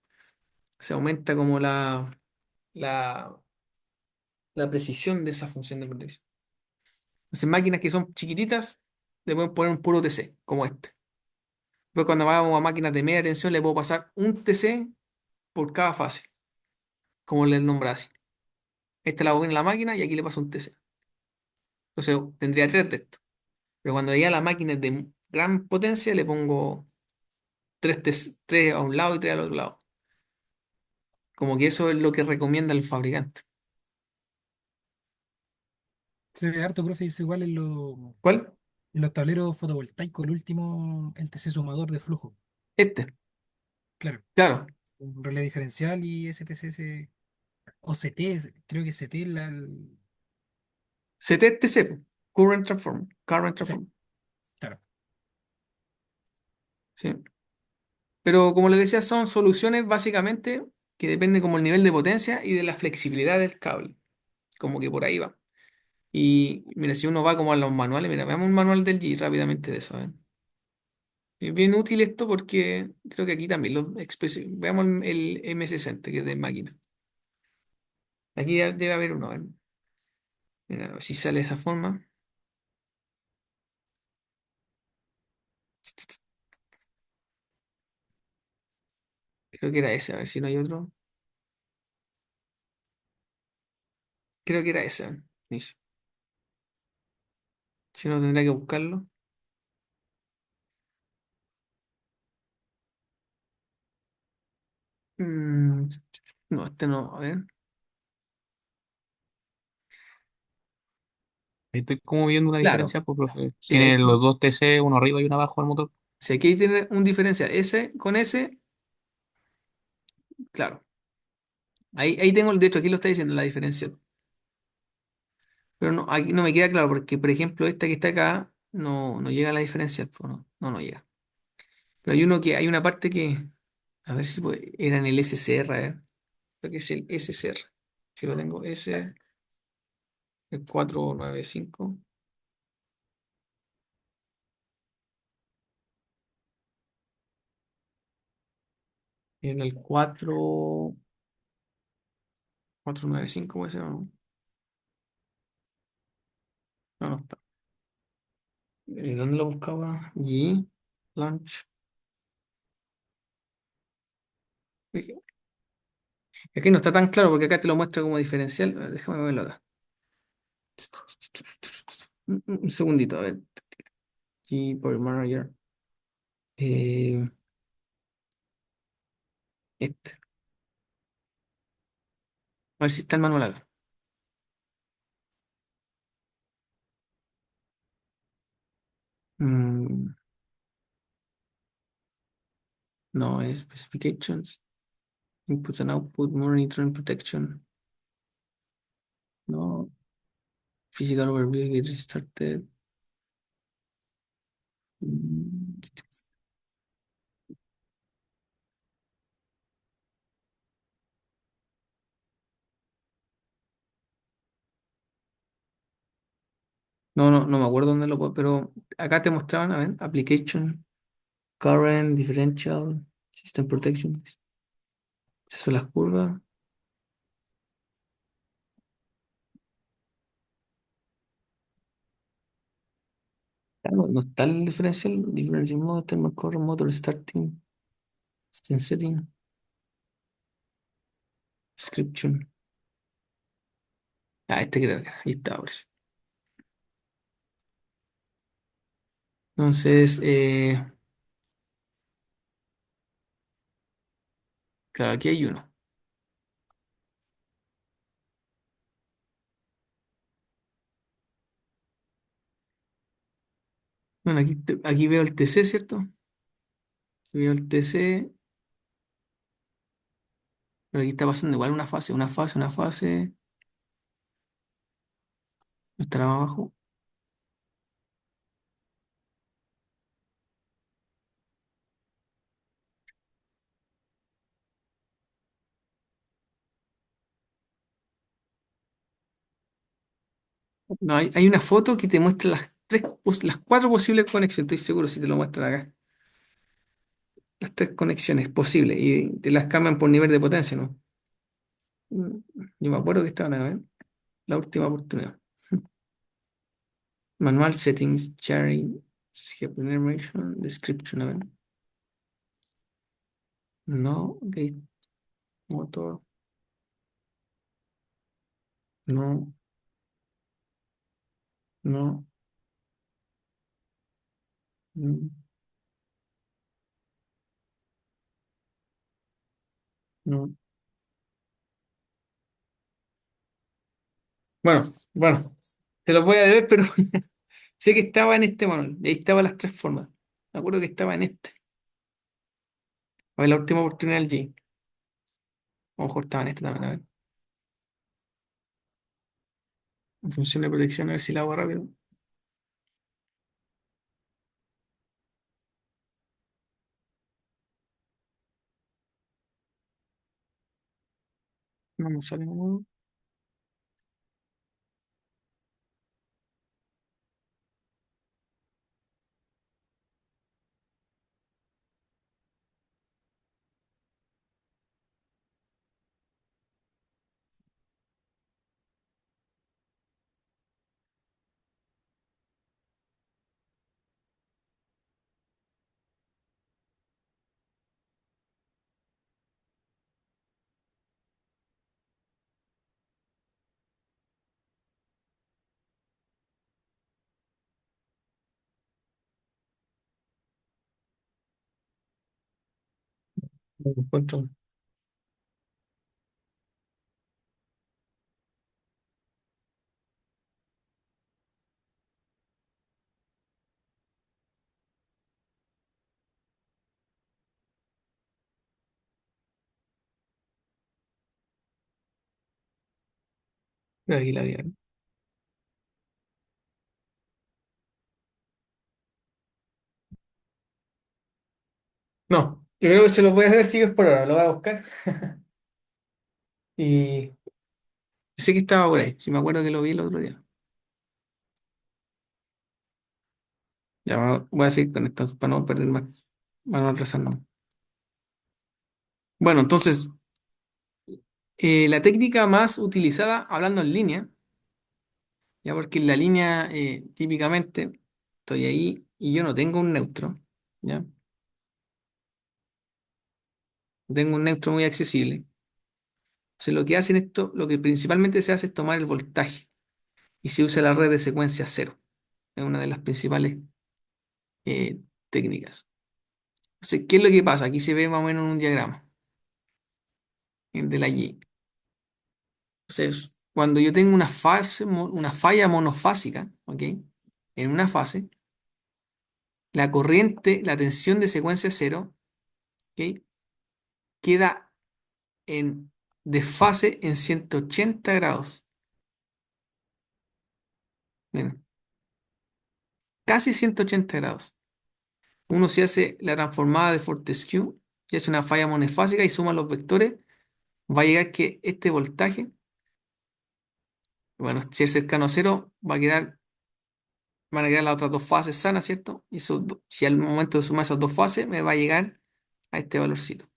se aumenta como la, la precisión de esa función de protección. Entonces, máquinas que son chiquititas, le pueden poner un puro TC, como este. Después, cuando vamos a máquinas de media tensión, le puedo pasar un TC por cada fase, como le nombra así. Esta la bobina en la máquina y aquí le paso un TC. Entonces, tendría tres de estos. Pero cuando ya la máquina es de gran potencia, le pongo tres a un lado y tres al otro lado. Como que eso es lo que recomienda el fabricante. Se ve harto, profe, dice igual ¿Cuál? en los tableros fotovoltaicos, el último, el TC sumador de flujo. Este. Claro, Claro. un relé diferencial y STCS, o CT, creo que CT CTTC, po, Current Sí, Transform, claro. sí. Pero como les decía, son soluciones básicamente que dependen como el nivel de potencia y de la flexibilidad del cable. Como que por ahí va. Y mira, si uno va como a los manuales, mira, veamos un manual del G rápidamente de eso. Es bien útil esto porque creo que aquí también veamos el M60 que es de máquina. Aquí debe haber uno. A ver, mira, a ver si sale de esa forma. Creo que era ese, a ver si no hay otro. Creo que era ese. A ver, listo. Si no, tendrá que buscarlo. Mm, no, este no. A ver. Ahí estoy como viendo una Claro. diferencia, pues, profe. Sí, Tiene los dos TC, uno arriba y uno abajo al motor. sí, aquí tiene un diferencial. Ese con ese, claro. Ahí tengo, de hecho, aquí lo está diciendo la diferencia. Pero no, aquí no me queda claro porque, por ejemplo, esta que está acá no llega a la diferencia. Pues, no llega. Pero hay una parte que, a ver si era en el SCR, a ver. Creo que es el SCR. Si lo tengo, el 495. Y en el 495 puede ser, ¿o no? No está. ¿Dónde lo buscaba? G, Launch. Aquí no está tan claro porque acá te lo muestra como diferencial. A ver, déjame verlo acá. Un segundito, a ver. G Power Manager. Eh, este. A ver si está el manual acá. Mm, no, es Specifications. Inputs and Output, Monitoring Protection. No. Physical Overview, Get Started. Mm, no me acuerdo dónde lo puedo, pero acá te mostraban, a ver, Application, Current, Differential, System Protection. Esas son las curvas. Claro, no está el differential mode, thermal current, motor starting, system setting, description. Ah, este creo que era, ahí está, ahora sí. Entonces, claro, aquí hay uno. Bueno, aquí veo el TC, ¿cierto? Veo el TC, pero aquí está pasando igual una fase, estará abajo. No, hay una foto que te muestra las cuatro posibles conexiones, estoy seguro si te lo muestran acá. Las tres conexiones posibles y te las cambian por nivel de potencia, ¿no? Mm, Yo me acuerdo que estaban acá, ¿eh? La última oportunidad. Manual settings, sharing, generation, description, a ver. No, gate motor, no, no, mm, no. Bueno, te lo voy a deber, pero sé que estaba en este manual. Y ahí estaban las tres formas. Me acuerdo que estaba en este. A ver, la última oportunidad del G. A lo mejor estaba en este también, a ver. Función de protección, a ver si la hago rápido. No me sale ninguno. No lo encuentro. Pero aquí la vi, ¿no? No, yo creo que se los voy a hacer, chicos, por ahora. Lo voy a buscar. Y sé que estaba por ahí. Si me acuerdo que lo vi el otro día. Ya voy a seguir con esto para no perder más. Para no atrasarnos. Bueno, entonces, la técnica más utilizada hablando en línea, ya porque en la línea típicamente estoy ahí y yo no tengo un neutro, ¿ya? Tengo un neutro muy accesible. Entonces, lo que hacen esto, lo que principalmente se hace es tomar el voltaje y se usa la red de secuencia cero. Es una de las principales técnicas. Entonces, ¿qué es lo que pasa? Aquí se ve más o menos en un diagrama de la Y. Entonces, cuando yo tengo una fase, una falla monofásica, ¿ok? En una fase, la corriente, la tensión de secuencia cero, ¿ok? Queda en desfase en 180 grados. Bien, casi 180 grados. Uno se hace la transformada de Fortescue y hace una falla monofásica y suma los vectores, va a llegar que este voltaje, bueno, si es cercano a cero, van a quedar las otras dos fases sanas, ¿cierto? Y si al momento de sumar esas dos fases, me va a llegar a este valorcito.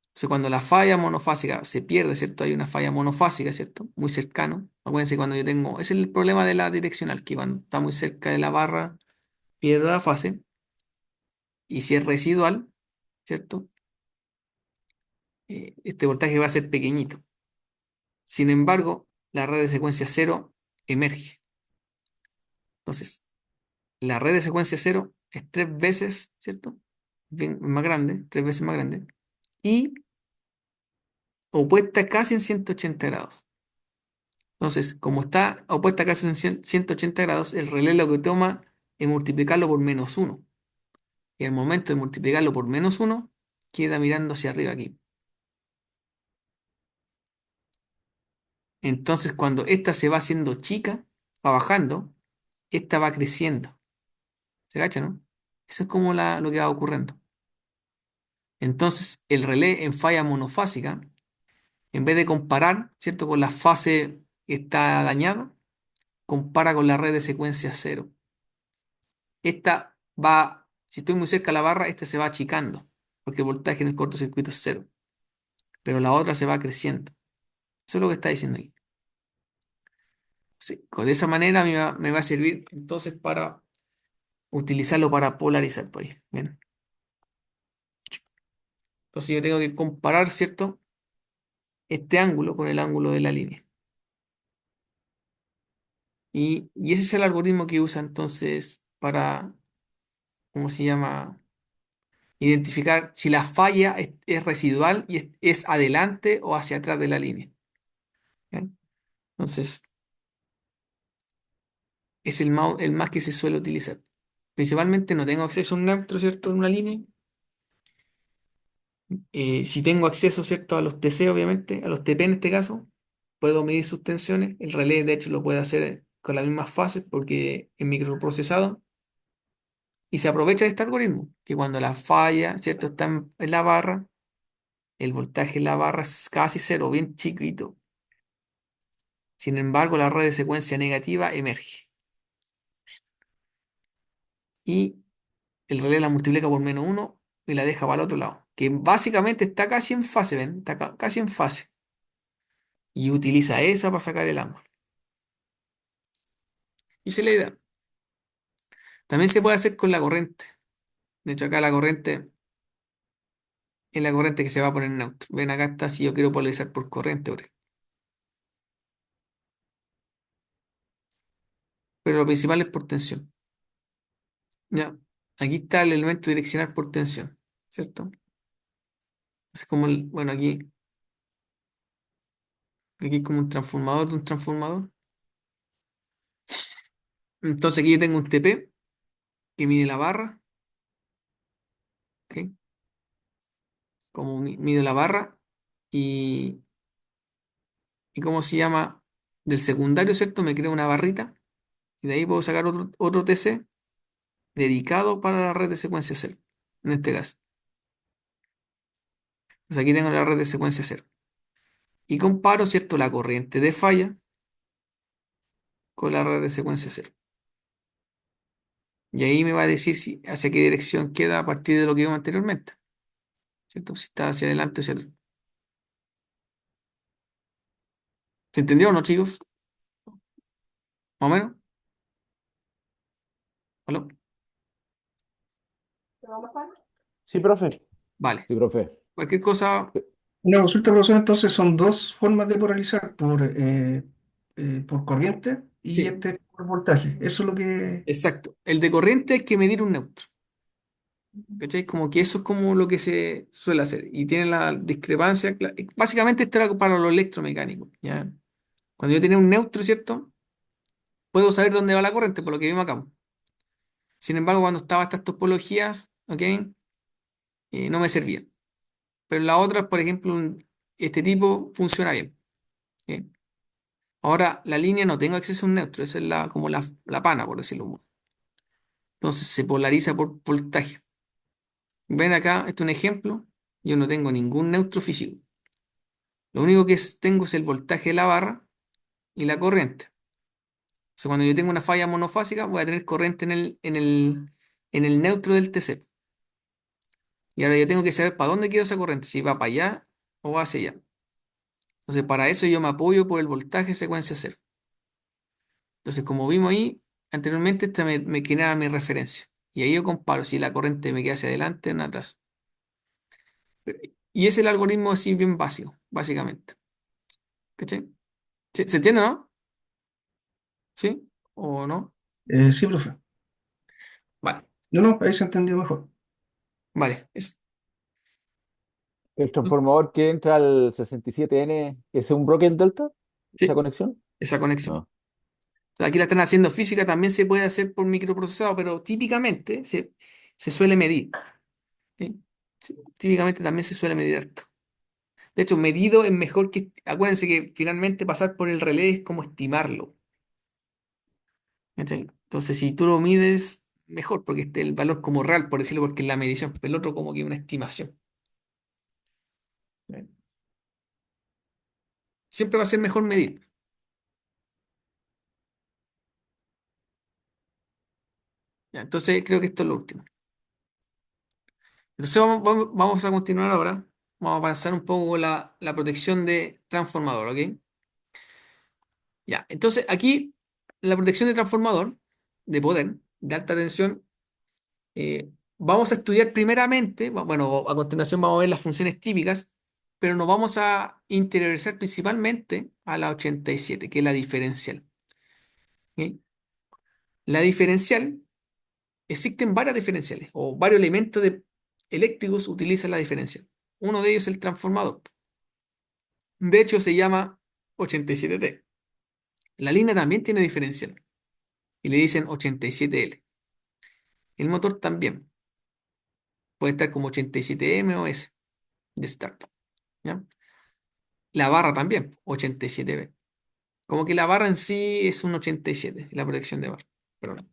Entonces, cuando la falla monofásica se pierde, ¿cierto? Hay una falla monofásica, ¿cierto? Muy cercano. Acuérdense cuando yo tengo, ese es el problema de la direccional, que cuando está muy cerca de la barra, pierde la fase. Y si es residual, ¿cierto? Este voltaje va a ser pequeñito. Sin embargo, la red de secuencia cero emerge. Entonces, la red de secuencia cero es tres veces, ¿cierto? Bien, más grande, tres veces más grande. Y opuesta casi en 180 grados. Entonces, como está opuesta casi en 180 grados, el relé lo que toma es multiplicarlo por menos uno. Y al momento de multiplicarlo por menos uno, queda mirando hacia arriba aquí. Entonces, cuando esta se va haciendo chica, va bajando, esta va creciendo. ¿Se cacha, no? Eso es como lo que va ocurriendo. Entonces, el relé en falla monofásica, en vez de comparar, ¿cierto?, con la fase que está dañada, compara con la red de secuencia cero. Esta va, si estoy muy cerca de la barra, esta se va achicando, porque el voltaje en el cortocircuito es cero, pero la otra se va creciendo. Eso es lo que está diciendo ahí. Sí, de esa manera a mí me va a servir entonces para utilizarlo para polarizar, pues. Bien. Entonces yo tengo que comparar, ¿cierto?, este ángulo con el ángulo de la línea. Y ese es el algoritmo que usa entonces para, ¿cómo se llama? Identificar si la falla es residual y es adelante o hacia atrás de la línea. ¿Bien? Entonces, es el más que se suele utilizar. Principalmente no tengo acceso a un neutro, ¿cierto? En una línea. Si tengo acceso, ¿cierto? A los TC, obviamente, a los TP en este caso, puedo medir sus tensiones. El relé, de hecho, lo puede hacer con las mismas fases porque es microprocesado. Y se aprovecha de este algoritmo, que cuando la falla, ¿cierto? Está en la barra, el voltaje en la barra es casi cero, bien chiquito. Sin embargo, la red de secuencia negativa emerge. Y el relé la multiplica por -1 y la deja para el otro lado. Que básicamente está casi en fase, ¿ven? Está casi en fase. Y utiliza esa para sacar el ángulo. Y se le da. También se puede hacer con la corriente. De hecho, acá la corriente es la corriente que se va a poner en neutro. Ven, acá está si yo quiero polarizar por corriente, por ejemplo. Pero lo principal es por tensión. Ya. Aquí está el elemento direccional por tensión, ¿cierto? Es como bueno, aquí hay como un transformador de un transformador. Entonces aquí yo tengo un TP que mide la barra, ¿ok? Como mide la barra y, y ¿cómo se llama? Del secundario, ¿cierto? Me crea una barrita y de ahí puedo sacar otro TC dedicado para la red de secuencia cero, en este caso. Pues aquí tengo la red de secuencia cero. Y comparo, ¿cierto? La corriente de falla con la red de secuencia cero. Y ahí me va a decir si, hacia qué dirección queda a partir de lo que vimos anteriormente, ¿cierto? Si está hacia adelante o hacia atrás. ¿Se entendió o no, chicos? ¿Más o menos? ¿Aló? Sí, profe. Vale. Sí, profe. Cualquier cosa, Una consulta, profesor, entonces son dos formas de polarizar, por corriente y sí, este por voltaje. Eso es lo que... exacto. El de corriente hay que medir un neutro. ¿Cachai? Como que eso es como lo que se suele hacer. Y tiene la discrepancia. Básicamente esto era para los electromecánicos, ¿ya? Cuando yo tenía un neutro, ¿cierto? Puedo saber dónde va la corriente, por lo que vimos acá. Sin embargo, cuando estaba estas topologías, ¿ok? No me servía. Pero la otra, por ejemplo, este tipo funciona bien. ¿Ok? Ahora, la línea no tengo acceso a un neutro, esa es como la pana, por decirlo. Entonces se polariza por voltaje. Ven acá, este es un ejemplo. Yo no tengo ningún neutro físico. Lo único que tengo es el voltaje de la barra y la corriente. O sea, cuando yo tengo una falla monofásica, voy a tener corriente en el neutro del TC. Y ahora yo tengo que saber para dónde quiero esa corriente, si va para allá o va hacia allá. Entonces, para eso yo me apoyo por el voltaje secuencia cero. Entonces, como vimos ahí anteriormente, esta me genera mi referencia. Y ahí yo comparo si la corriente me queda hacia adelante o atrás. Y es el algoritmo así bien básico, básicamente. ¿Cachai? ¿Se entiende, no? ¿Sí? ¿O no? Sí, profe. Vale, No, no, ahí se entendió mejor. vale, eso. El transformador que entra al 67N ¿es un Broken Delta? ¿Esa Sí, conexión? esa conexión. No. O sea, aquí la están haciendo física, también se puede hacer por microprocesado, pero típicamente se suele medir. ¿Sí? Sí, típicamente también se suele medir esto. De hecho, medido es mejor que. Acuérdense que finalmente pasar por el relé es como estimarlo. ¿Cachai? Entonces, si tú lo mides, mejor, porque este el valor como real, por decirlo, porque es la medición, pero el otro como que una estimación. ¿Sí? Siempre va a ser mejor medir. Ya, entonces, creo que esto es lo último. Entonces, vamos a continuar ahora. Vamos a avanzar un poco con la protección de transformador, ¿ok? Ya, entonces aquí la protección de transformador de poder de alta tensión, vamos a estudiar primeramente, bueno, a continuación vamos a ver las funciones típicas, pero nos vamos a interiorizar principalmente a la 87, que es la diferencial. ¿Ok? La diferencial, existen varias diferenciales o varios elementos eléctricos utilizan la diferencial. Uno de ellos es el transformador. De hecho, se llama 87T. La línea también tiene diferencial y le dicen 87L. El motor también puede estar como 87M o S de start. ¿Ya? La barra también, 87B. Como que la barra en sí es un 87, la protección de barra. Perdón.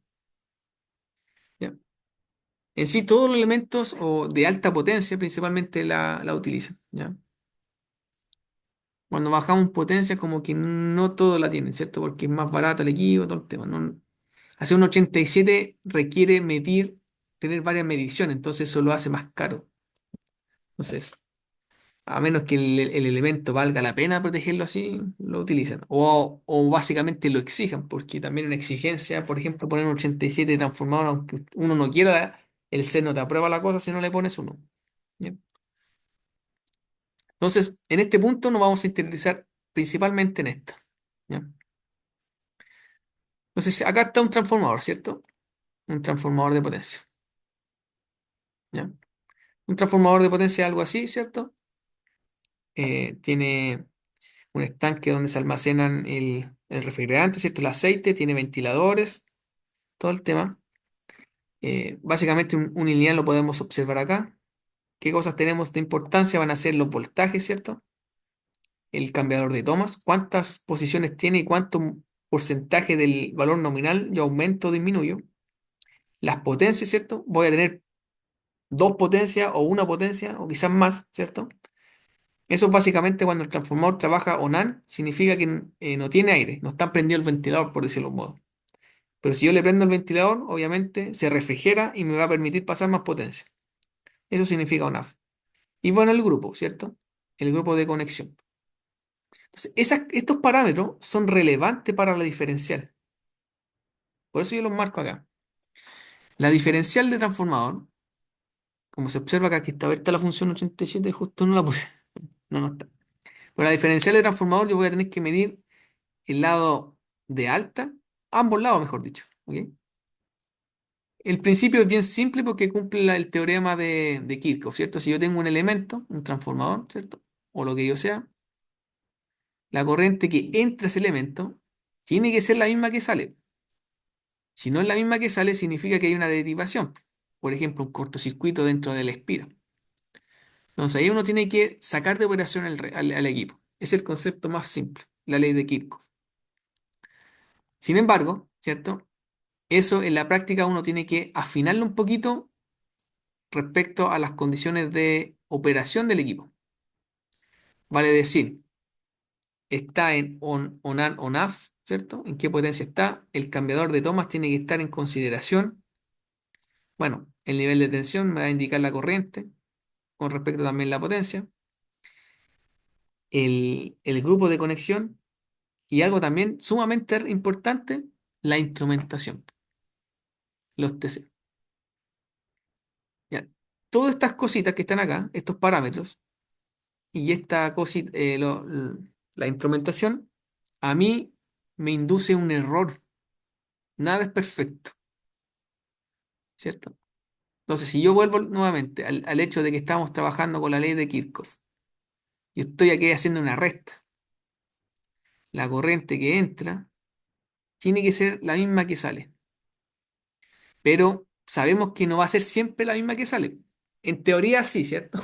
¿Ya? En sí, todos los elementos o de alta potencia principalmente la utilizan. ¿Ya? Cuando bajamos potencia, como que no todos la tienen, ¿cierto? Porque es más barata el equipo, todo el tema. ¿No? Hacer un 87 requiere medir, tener varias mediciones, entonces eso lo hace más caro. Entonces, a menos que el elemento valga la pena protegerlo así, lo utilizan. O básicamente lo exijan, porque también una exigencia, por ejemplo, poner un 87 transformador, aunque uno no quiera, el C no te aprueba la cosa si no le pones uno. ¿Bien? Entonces, en este punto nos vamos a interiorizar principalmente en esto. ¿Ya? Entonces, acá está un transformador, ¿cierto? Un transformador de potencia. ¿Ya? Un transformador de potencia es algo así, ¿cierto? Tiene un estanque donde se almacenan el refrigerante, ¿cierto? El aceite, tiene ventiladores, todo el tema. Básicamente un lineal lo podemos observar acá. ¿Qué cosas tenemos de importancia? Van a ser los voltajes, ¿cierto? El cambiador de tomas, cuántas posiciones tiene y cuánto porcentaje del valor nominal yo aumento o disminuyo. Las potencias, ¿cierto? Voy a tener dos potencias o una potencia o quizás más, ¿cierto? Eso es básicamente cuando el transformador trabaja on-AN, significa que no tiene aire, no está prendido el ventilador, por decirlo de un modo. Pero si yo le prendo el ventilador, obviamente se refrigera y me va a permitir pasar más potencia. Eso significa on-AF. Y bueno, el grupo, ¿cierto? El grupo de conexión. Entonces, estos parámetros son relevantes para la diferencial. Por eso yo los marco acá. La diferencial de transformador, como se observa acá, aquí está abierta la función 87, justo no la puse. No, no está. Pero la diferencial de transformador yo voy a tener que medir el lado de alta, ambos lados, mejor dicho. ¿Ok? El principio es bien simple porque cumple el teorema de Kirchhoff, ¿cierto? Si yo tengo un elemento, un transformador, ¿cierto? O lo que yo sea, la corriente que entra a ese elemento tiene que ser la misma que sale. Si no es la misma que sale, significa que hay una derivación. Por ejemplo, un cortocircuito dentro del espiro. Entonces ahí uno tiene que sacar de operación al equipo. Es el concepto más simple, la ley de Kirchhoff. Sin embargo, ¿cierto? Eso en la práctica uno tiene que afinarlo un poquito respecto a las condiciones de operación del equipo. Vale decir, está en on-AN, on-AF, ¿cierto? ¿En qué potencia está? El cambiador de tomas tiene que estar en consideración. Bueno, el nivel de tensión me va a indicar la corriente, con respecto también a la potencia. El grupo de conexión y algo también sumamente importante, la instrumentación, los TC. Ya. Todas estas cositas que están acá, estos parámetros, y esta cosita, la instrumentación, a mí me induce un error. Nada es perfecto, ¿cierto? Entonces, si yo vuelvo nuevamente al hecho de que estamos trabajando con la ley de Kirchhoff, yo estoy aquí haciendo una resta. La corriente que entra tiene que ser la misma que sale, pero sabemos que no va a ser siempre la misma que sale. En teoría sí, ¿cierto?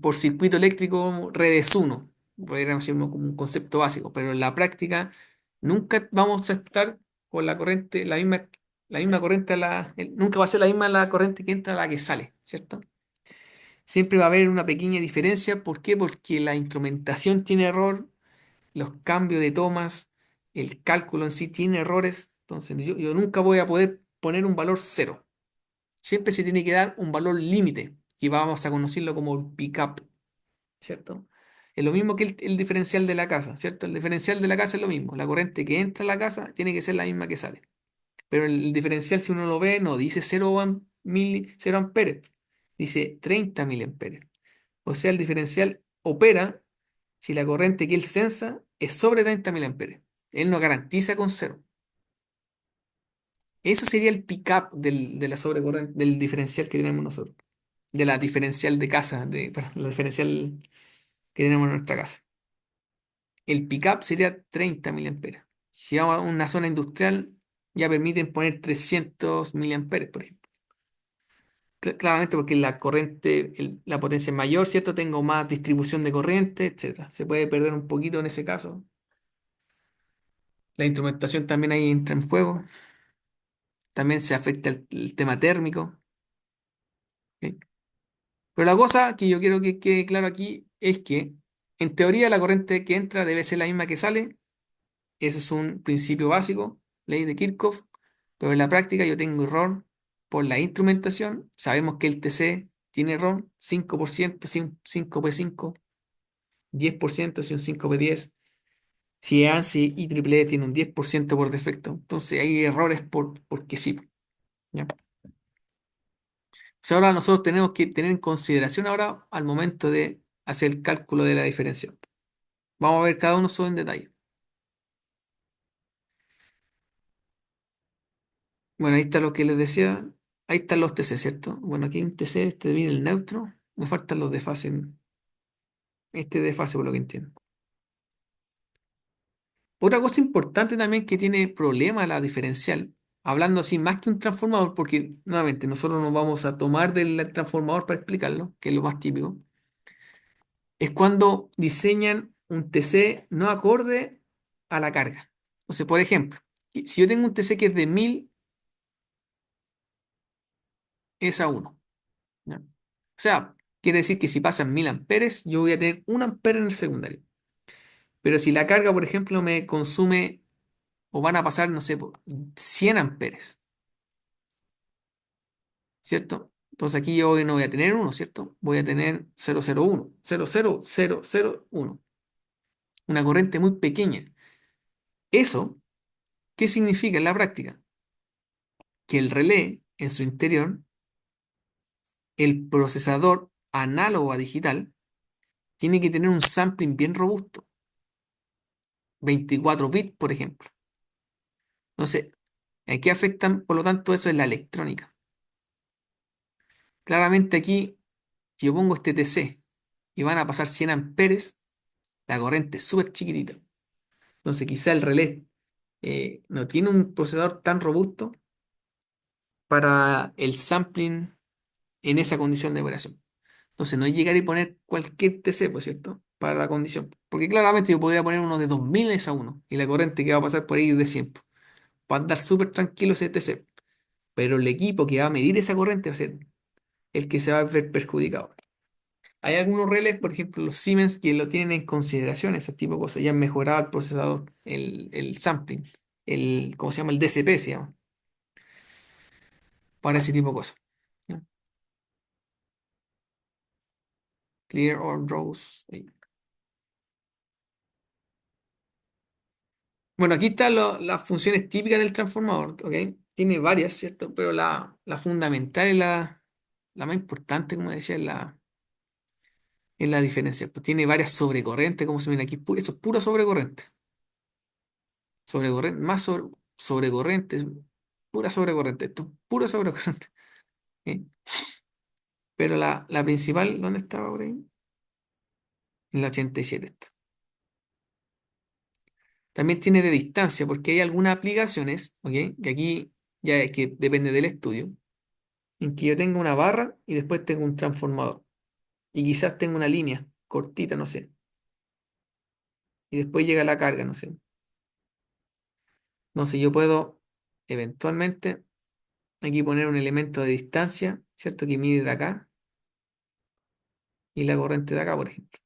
Por circuito eléctrico, redes 1, podríamos decirlo como un concepto básico, pero en la práctica nunca vamos a estar con la corriente, la misma corriente, nunca va a ser la misma la corriente que entra a la que sale, ¿cierto? Siempre va a haber una pequeña diferencia. ¿Por qué? Porque la instrumentación tiene error, los cambios de tomas, el cálculo en sí tiene errores. Entonces, yo nunca voy a poder poner un valor cero. Siempre se tiene que dar un valor límite, que vamos a conocerlo como el pickup, ¿cierto? Es lo mismo que el diferencial de la casa, ¿cierto? El diferencial de la casa es lo mismo. La corriente que entra a la casa tiene que ser la misma que sale. Pero el diferencial, si uno lo ve, no dice 0 amperes, dice 30 miliamperes. O sea, el diferencial opera si la corriente que él sensa es sobre 30 miliamperes. Él no garantiza con cero. Eso sería el pick-up de la sobrecorriente, del diferencial que tenemos nosotros. De la diferencial de casa, perdón, la diferencial que tenemos en nuestra casa. El pick-up sería 30 miliamperes. Si vamos a una zona industrial, ya permiten poner 300 miliamperes, por ejemplo. Claramente porque la corriente, la potencia es mayor, ¿cierto? Tengo más distribución de corriente, etcétera. Se puede perder un poquito en ese caso. La instrumentación también ahí entra en juego. También se afecta el tema térmico. ¿Ok? Pero la cosa que yo quiero que quede claro aquí es que, en teoría, la corriente que entra debe ser la misma que sale. Eso es un principio básico, ley de Kirchhoff. Pero en la práctica yo tengo error por la instrumentación. Sabemos que el TC tiene error, 5% si un 5p5, 10% si un 5p10. Si ANSI y AAA tiene un 10% por defecto. Entonces hay errores porque sí. ¿Ya? Ahora nosotros tenemos que tener en consideración ahora al momento de hacer el cálculo de la diferencia. Vamos a ver cada uno eso en detalle. Bueno, ahí está lo que les decía. Ahí están los TC, ¿cierto? Bueno, aquí hay un TC, este viene el neutro. Me faltan los de fase. Este de fase, por lo que entiendo. Otra cosa importante también que tiene problema la diferencial, hablando así más que un transformador, porque nuevamente nosotros nos vamos a tomar del transformador para explicarlo, que es lo más típico, es cuando diseñan un TC no acorde a la carga. O sea, por ejemplo, si yo tengo un TC que es de 1000, es a 1. ¿Ya? O sea, quiere decir que si pasan 1000 amperes, yo voy a tener 1 ampere en el secundario. Pero si la carga, por ejemplo, me consume o van a pasar, no sé, 100 amperes, ¿cierto? Entonces aquí yo no voy a tener 1, ¿cierto? Voy a tener 001, 00001, una corriente muy pequeña. ¿Eso qué significa en la práctica? Que el relé en su interior, el procesador análogo a digital, tiene que tener un sampling bien robusto, 24 bits, por ejemplo. Entonces, ¿en qué afectan, por lo tanto, eso en la electrónica? Claramente aquí, si yo pongo este TC y van a pasar 100 amperes, la corriente es súper chiquitita. Entonces, quizá el relé no tiene un procesador tan robusto para el sampling en esa condición de operación. Entonces, no es llegar y poner cualquier TC, por cierto, para la condición. Porque claramente yo podría poner uno de 2000 a 1 y la corriente que va a pasar por ahí es de 100. Va a andar súper tranquilo ese TC. Pero el equipo que va a medir esa corriente va a ser el que se va a ver perjudicado. Hay algunos relés, por ejemplo, los Siemens, que lo tienen en consideración, ese tipo de cosas. Ya han mejorado el procesador, el sampling, ¿cómo se llama? El DCP se llama, para ese tipo de cosas. ¿Ya? Clear or draws. Ahí. Bueno, aquí están las funciones típicas del transformador, ¿ok? Tiene varias, ¿cierto? Pero la fundamental y la más importante, como decía, es la diferencia. Pues tiene varias sobrecorrientes, como se ven aquí. Eso es pura sobrecorriente. Sobrecorriente, más sobrecorriente, pura sobrecorriente. Esto es pura sobrecorriente. ¿Ok? Pero la principal, ¿dónde estaba por ahí? En la 87 está. También tiene de distancia, porque hay algunas aplicaciones, ¿ok? Que aquí ya es que depende del estudio, en que yo tengo una barra y después tengo un transformador. Y quizás tengo una línea cortita, no sé. Y después llega la carga, no sé. No sé, yo puedo eventualmente aquí poner un elemento de distancia, ¿cierto? Que mide de acá y la corriente de acá, por ejemplo.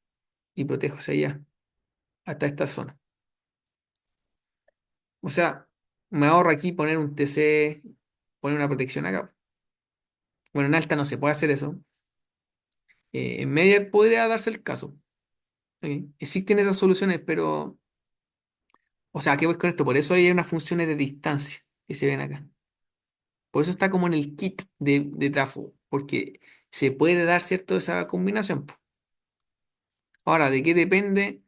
Y protejo hacia allá, hasta esta zona. O sea, me ahorro aquí poner un TC, poner una protección acá. Bueno, en alta no se puede hacer eso. En media podría darse el caso. ¿Ok? Existen esas soluciones, pero, o sea, ¿a qué voy con esto? Por eso hay unas funciones de distancia que se ven acá. Por eso está como en el kit de trafo, porque se puede dar, ¿cierto? Esa combinación. Po. Ahora, ¿de qué depende?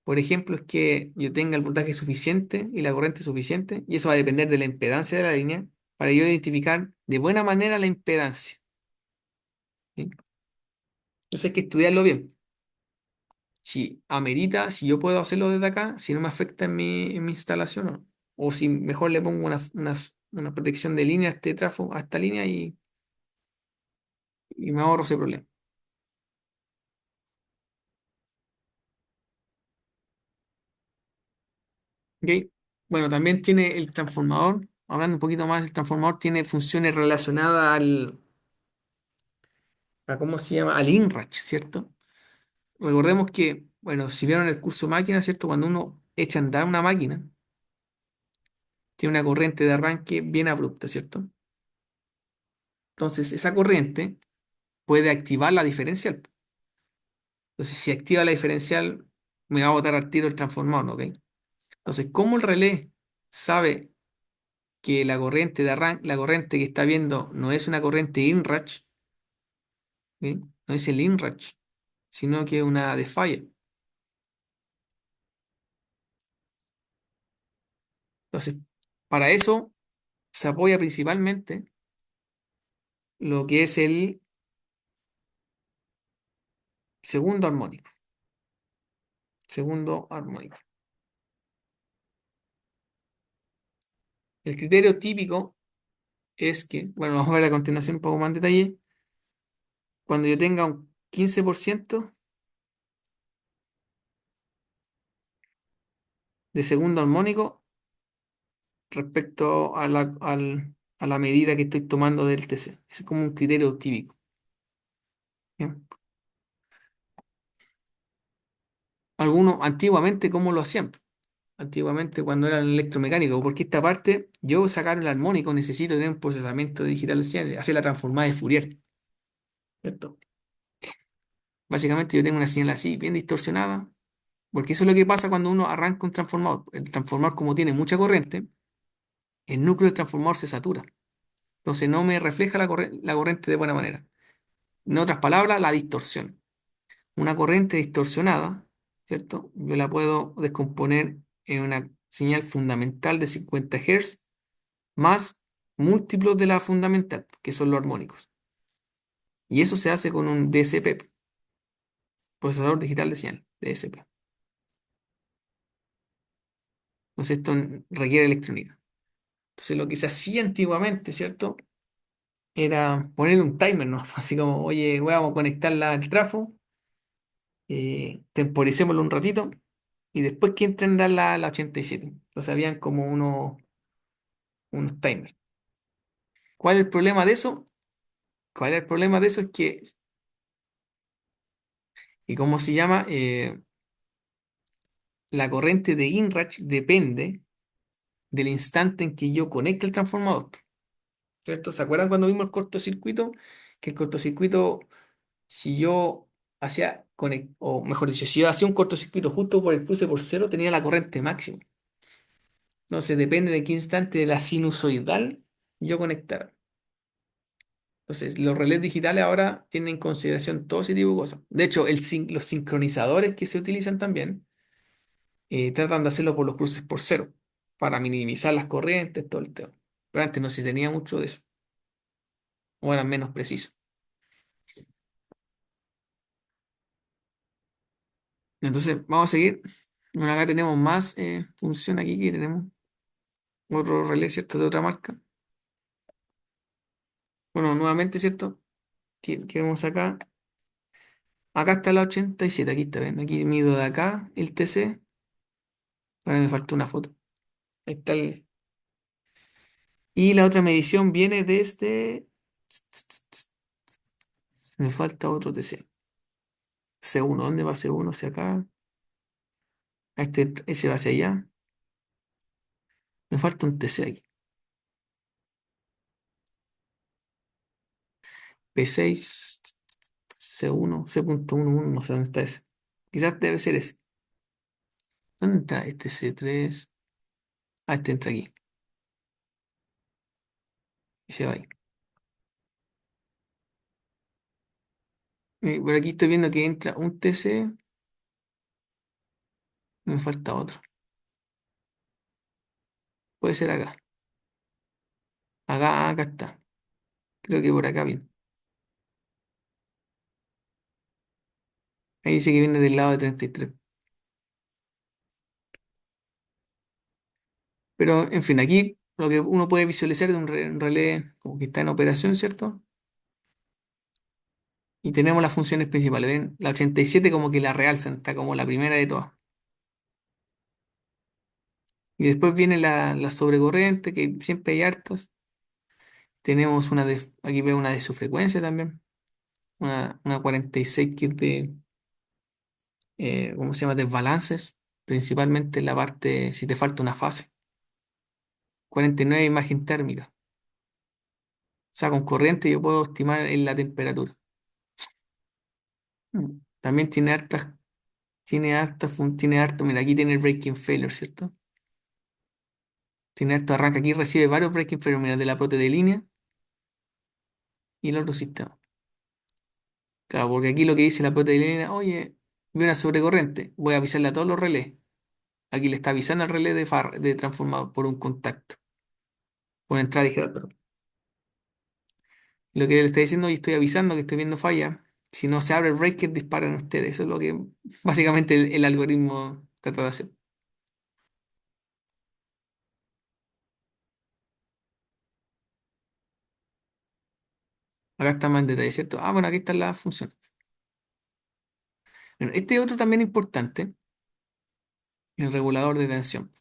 Por ejemplo, es que yo tenga el voltaje suficiente y la corriente suficiente, y eso va a depender de la impedancia de la línea, para yo identificar de buena manera la impedancia. ¿Sí? Entonces hay que estudiarlo bien. Si amerita, si yo puedo hacerlo desde acá, si no me afecta en mi instalación o no. O si mejor le pongo una protección de línea a este trafo, a esta línea y me ahorro ese problema. ¿Ok? Bueno, también tiene el transformador, hablando un poquito más, el transformador tiene funciones relacionadas a ¿cómo se llama? Al INRACH, ¿cierto? Recordemos que, bueno, si vieron el curso máquina, ¿cierto? Cuando uno echa a andar una máquina, tiene una corriente de arranque bien abrupta, ¿cierto? Entonces, esa corriente puede activar la diferencial. Entonces, si activa la diferencial, me va a botar al tiro el transformador, ¿ok? Entonces, ¿cómo el relé sabe que la corriente de arranque, la corriente que está viendo no es una corriente INRACH, ¿ok? No es el INRACH, sino que es una de falla? Entonces, para eso se apoya principalmente lo que es el segundo armónico. Segundo armónico. El criterio típico es que, bueno, vamos a ver a continuación un poco más en detalle, cuando yo tenga un 15% de segundo armónico respecto a la medida que estoy tomando del TC. Ese es como un criterio típico. ¿Bien? Algunos antiguamente, ¿cómo lo hacían? Antiguamente cuando eran electromecánicos, porque esta parte, yo sacar el armónico necesito tener un procesamiento digital de señal, hacer la transformada de Fourier, ¿cierto? Básicamente yo tengo una señal así, bien distorsionada, porque eso es lo que pasa cuando uno arranca un transformador. El transformador, como tiene mucha corriente, el núcleo del transformador se satura. Entonces no me refleja la corriente de buena manera. En otras palabras, la distorsión. Una corriente distorsionada, ¿cierto? Yo la puedo descomponer en una señal fundamental de 50 Hz más múltiplos de la fundamental, que son los armónicos. Y eso se hace con un DSP, procesador digital de señal, DSP. Entonces esto requiere electrónica. Entonces lo que se hacía antiguamente, ¿cierto? Era poner un timer, ¿no? Así como, oye, vamos a conectarla al trafo, temporicémoslo un ratito y después que entren la 87. Entonces habían como unos timers. ¿Cuál es el problema de eso? ¿Cuál es el problema de eso? Es que, y cómo se llama, la corriente de INRACH depende del instante en que yo conecte el transformador, ¿cierto? ¿Se acuerdan cuando vimos el cortocircuito? Que el cortocircuito, si yo o mejor dicho, si yo hacía un cortocircuito justo por el cruce por cero, tenía la corriente máxima. Entonces depende de qué instante de la sinusoidal yo conectara. Entonces, los relés digitales ahora tienen en consideración todo ese tipo de cosas. De hecho, los sincronizadores que se utilizan también tratan de hacerlo por los cruces por cero, para minimizar las corrientes, todo el tema. Pero antes no se tenía mucho de eso, o eran menos precisos. Entonces, vamos a seguir. Bueno, acá tenemos más función aquí que tenemos otro relé, ¿cierto? De otra marca. Bueno, nuevamente, ¿cierto? ¿Qué vemos acá? Acá está la 87, aquí está, ¿ven? Aquí mido de acá el TC. Ahora me falta una foto. Ahí está y la otra medición viene desde... Me falta otro TC. C1, ¿dónde va C1? Hacia acá. Ese va hacia allá. Me falta un TC aquí. P6, C1, C.11, no sé dónde está ese. Quizás debe ser ese. ¿Dónde está este C3? Ah, este entra aquí. Y se va ahí. Por aquí estoy viendo que entra un TC. Me falta otro. Puede ser acá. Acá está. Creo que por acá bien. Ahí dice que viene del lado de 33. Pero, en fin, aquí lo que uno puede visualizar es un relé como que está en operación, ¿cierto? Y tenemos las funciones principales. ¿Ven? La 87 como que la realzan, está como la primera de todas. Y después viene la sobrecorriente, que siempre hay hartas. Tenemos aquí veo una de su frecuencia también, una 46 que es de, ¿cómo se llama? Desbalances, principalmente en la parte, si te falta una fase. 49 imagen térmica. O sea, con corriente yo puedo estimar en la temperatura. También tiene harto, mira, aquí tiene el breaking failure, ¿cierto? Tiene harto arranque, aquí recibe varios breaking failure, mira, de la prote de línea y el otro sistema. Claro, porque aquí lo que dice la prote de línea, oye, vi una sobrecorriente, voy a avisarle a todos los relés. Aquí le está avisando al relé de transformador por un contacto, por una entrada digital, perdón. Lo que le está diciendo, y estoy avisando que estoy viendo falla. Si no se abre el breaker, disparan ustedes. Eso es lo que básicamente el algoritmo trata de hacer. Acá está más en detalle, ¿cierto? Ah, bueno, aquí está la función. Bueno, este otro también importante, el regulador de tensión.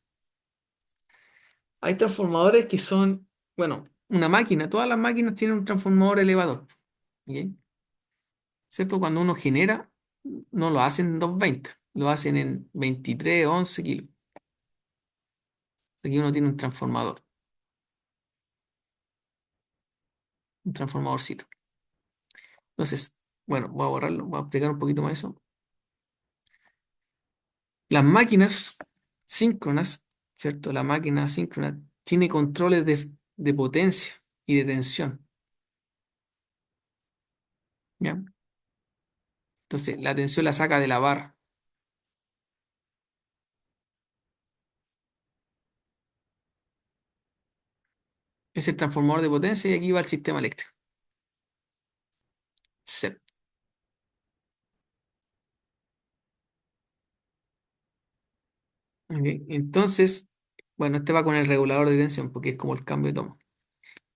Hay transformadores que son, bueno, una máquina, todas las máquinas tienen un transformador elevador. ¿Ok? ¿Cierto? Cuando uno genera, no lo hacen en 220, lo hacen en 23, 11 kilos. Aquí uno tiene un transformadorcito. Entonces, bueno, voy a borrarlo, voy a explicar un poquito más eso. Las máquinas síncronas, ¿cierto? La máquina síncrona tiene controles de potencia y de tensión, ¿ya? Entonces, la tensión la saca de la barra. Es el transformador de potencia y aquí va el sistema eléctrico. SEP. ¿Ok? Entonces, bueno, este va con el regulador de tensión porque es como el cambio de toma.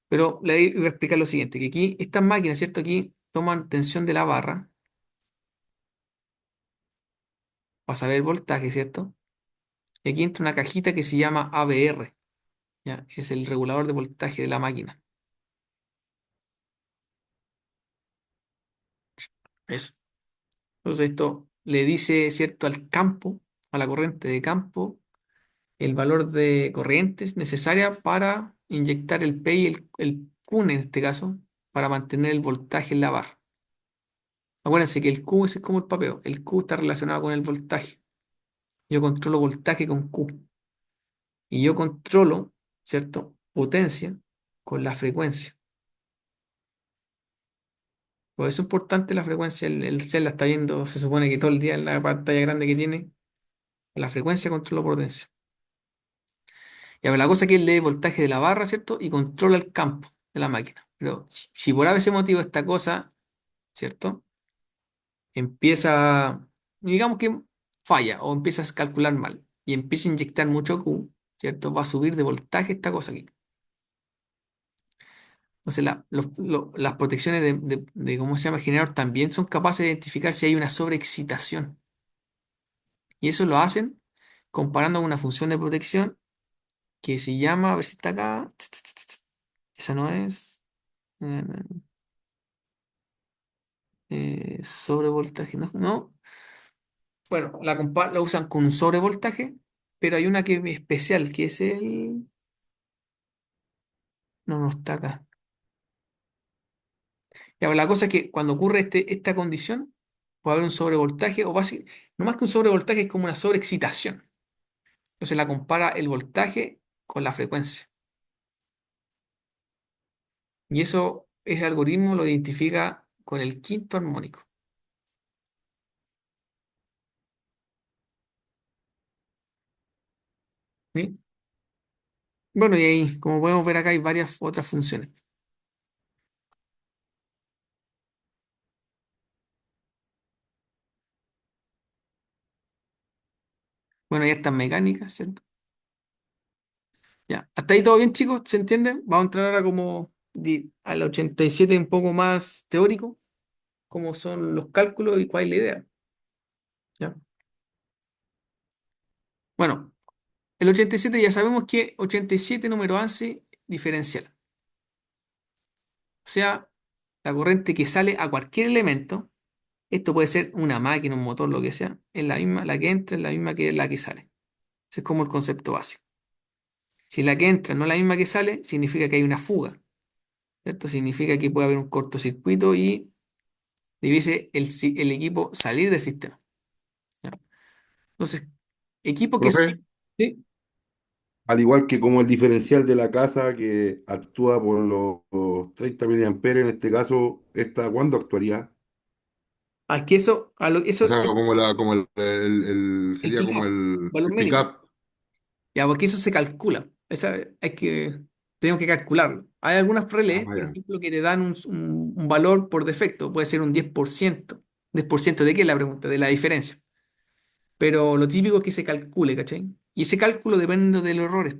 Pero le voy a explicar lo siguiente, que aquí estas máquinas, ¿cierto? Aquí toman tensión de la barra para saber el voltaje, ¿cierto? Y aquí entra una cajita que se llama ABR, ¿ya? Es el regulador de voltaje de la máquina. Eso. Entonces esto le dice, ¿cierto? Al campo, a la corriente de campo, el valor de corrientes necesaria para inyectar el P y el Q en este caso, para mantener el voltaje en la barra. Acuérdense que el Q es como el papeo. El Q está relacionado con el voltaje. Yo controlo voltaje con Q. Y yo controlo, ¿cierto? Potencia con la frecuencia. Por eso es importante la frecuencia. El cel la está viendo, se supone que todo el día en la pantalla grande que tiene. La frecuencia controla potencia. Y ahora la cosa es que él lee el voltaje de la barra, ¿cierto? Y controla el campo de la máquina. Pero si por ese motivo esta cosa, ¿cierto? Empieza, digamos que falla o empieza a calcular mal y empieza a inyectar mucho Q, ¿cierto? Va a subir de voltaje esta cosa aquí. Entonces las protecciones ¿cómo se llama? El generador también son capaces de identificar si hay una sobreexcitación. Y eso lo hacen comparando con una función de protección que se llama, a ver si está acá. Esa no es. Sobrevoltaje, ¿no? No. Bueno, la usan con un sobrevoltaje, pero hay una que es especial, que es el. No, no está acá. Ya, pero la cosa es que cuando ocurre esta condición, puede haber un sobrevoltaje, o no más que un sobrevoltaje, es como una sobreexcitación. Entonces la compara el voltaje con la frecuencia. Y eso, ese algoritmo lo identifica con el quinto armónico. ¿Sí? Bueno, y ahí, como podemos ver acá, hay varias otras funciones. Bueno, hay estas mecánicas, ¿cierto? Ya, hasta ahí todo bien, chicos, ¿se entiende? Vamos a entrar ahora como al 87 un poco más teórico, cómo son los cálculos y cuál es la idea. ¿Ya? Bueno, El 87 ya sabemos que 87 número ANSI diferencial. O sea, la corriente que sale a cualquier elemento, esto puede ser una máquina, un motor, lo que sea, es la misma, la que entra es la misma que la que sale. Ese es como el concepto básico. Si la que entra no es la misma que sale, significa que hay una fuga, ¿cierto? Significa que puede haber un cortocircuito y debiese el equipo salir del sistema. ¿Ya? Entonces, equipo que... Profe, Sí. al igual que como el diferencial de la casa que actúa por los 30 miliamperes, en este caso, ¿esta cuándo actuaría? Ah, que eso, O eso sea, como el sería como pick-up, valor el mínimo. pick-up. Ya, porque eso se calcula. Tenemos que calcularlo. Hay algunas Ah, relés, por ya. ejemplo, que te dan un valor por defecto. Puede ser un 10%. ¿10% de qué es la pregunta? De la diferencia. Pero lo típico es que se calcule, ¿cachai? Y ese cálculo depende de los errores.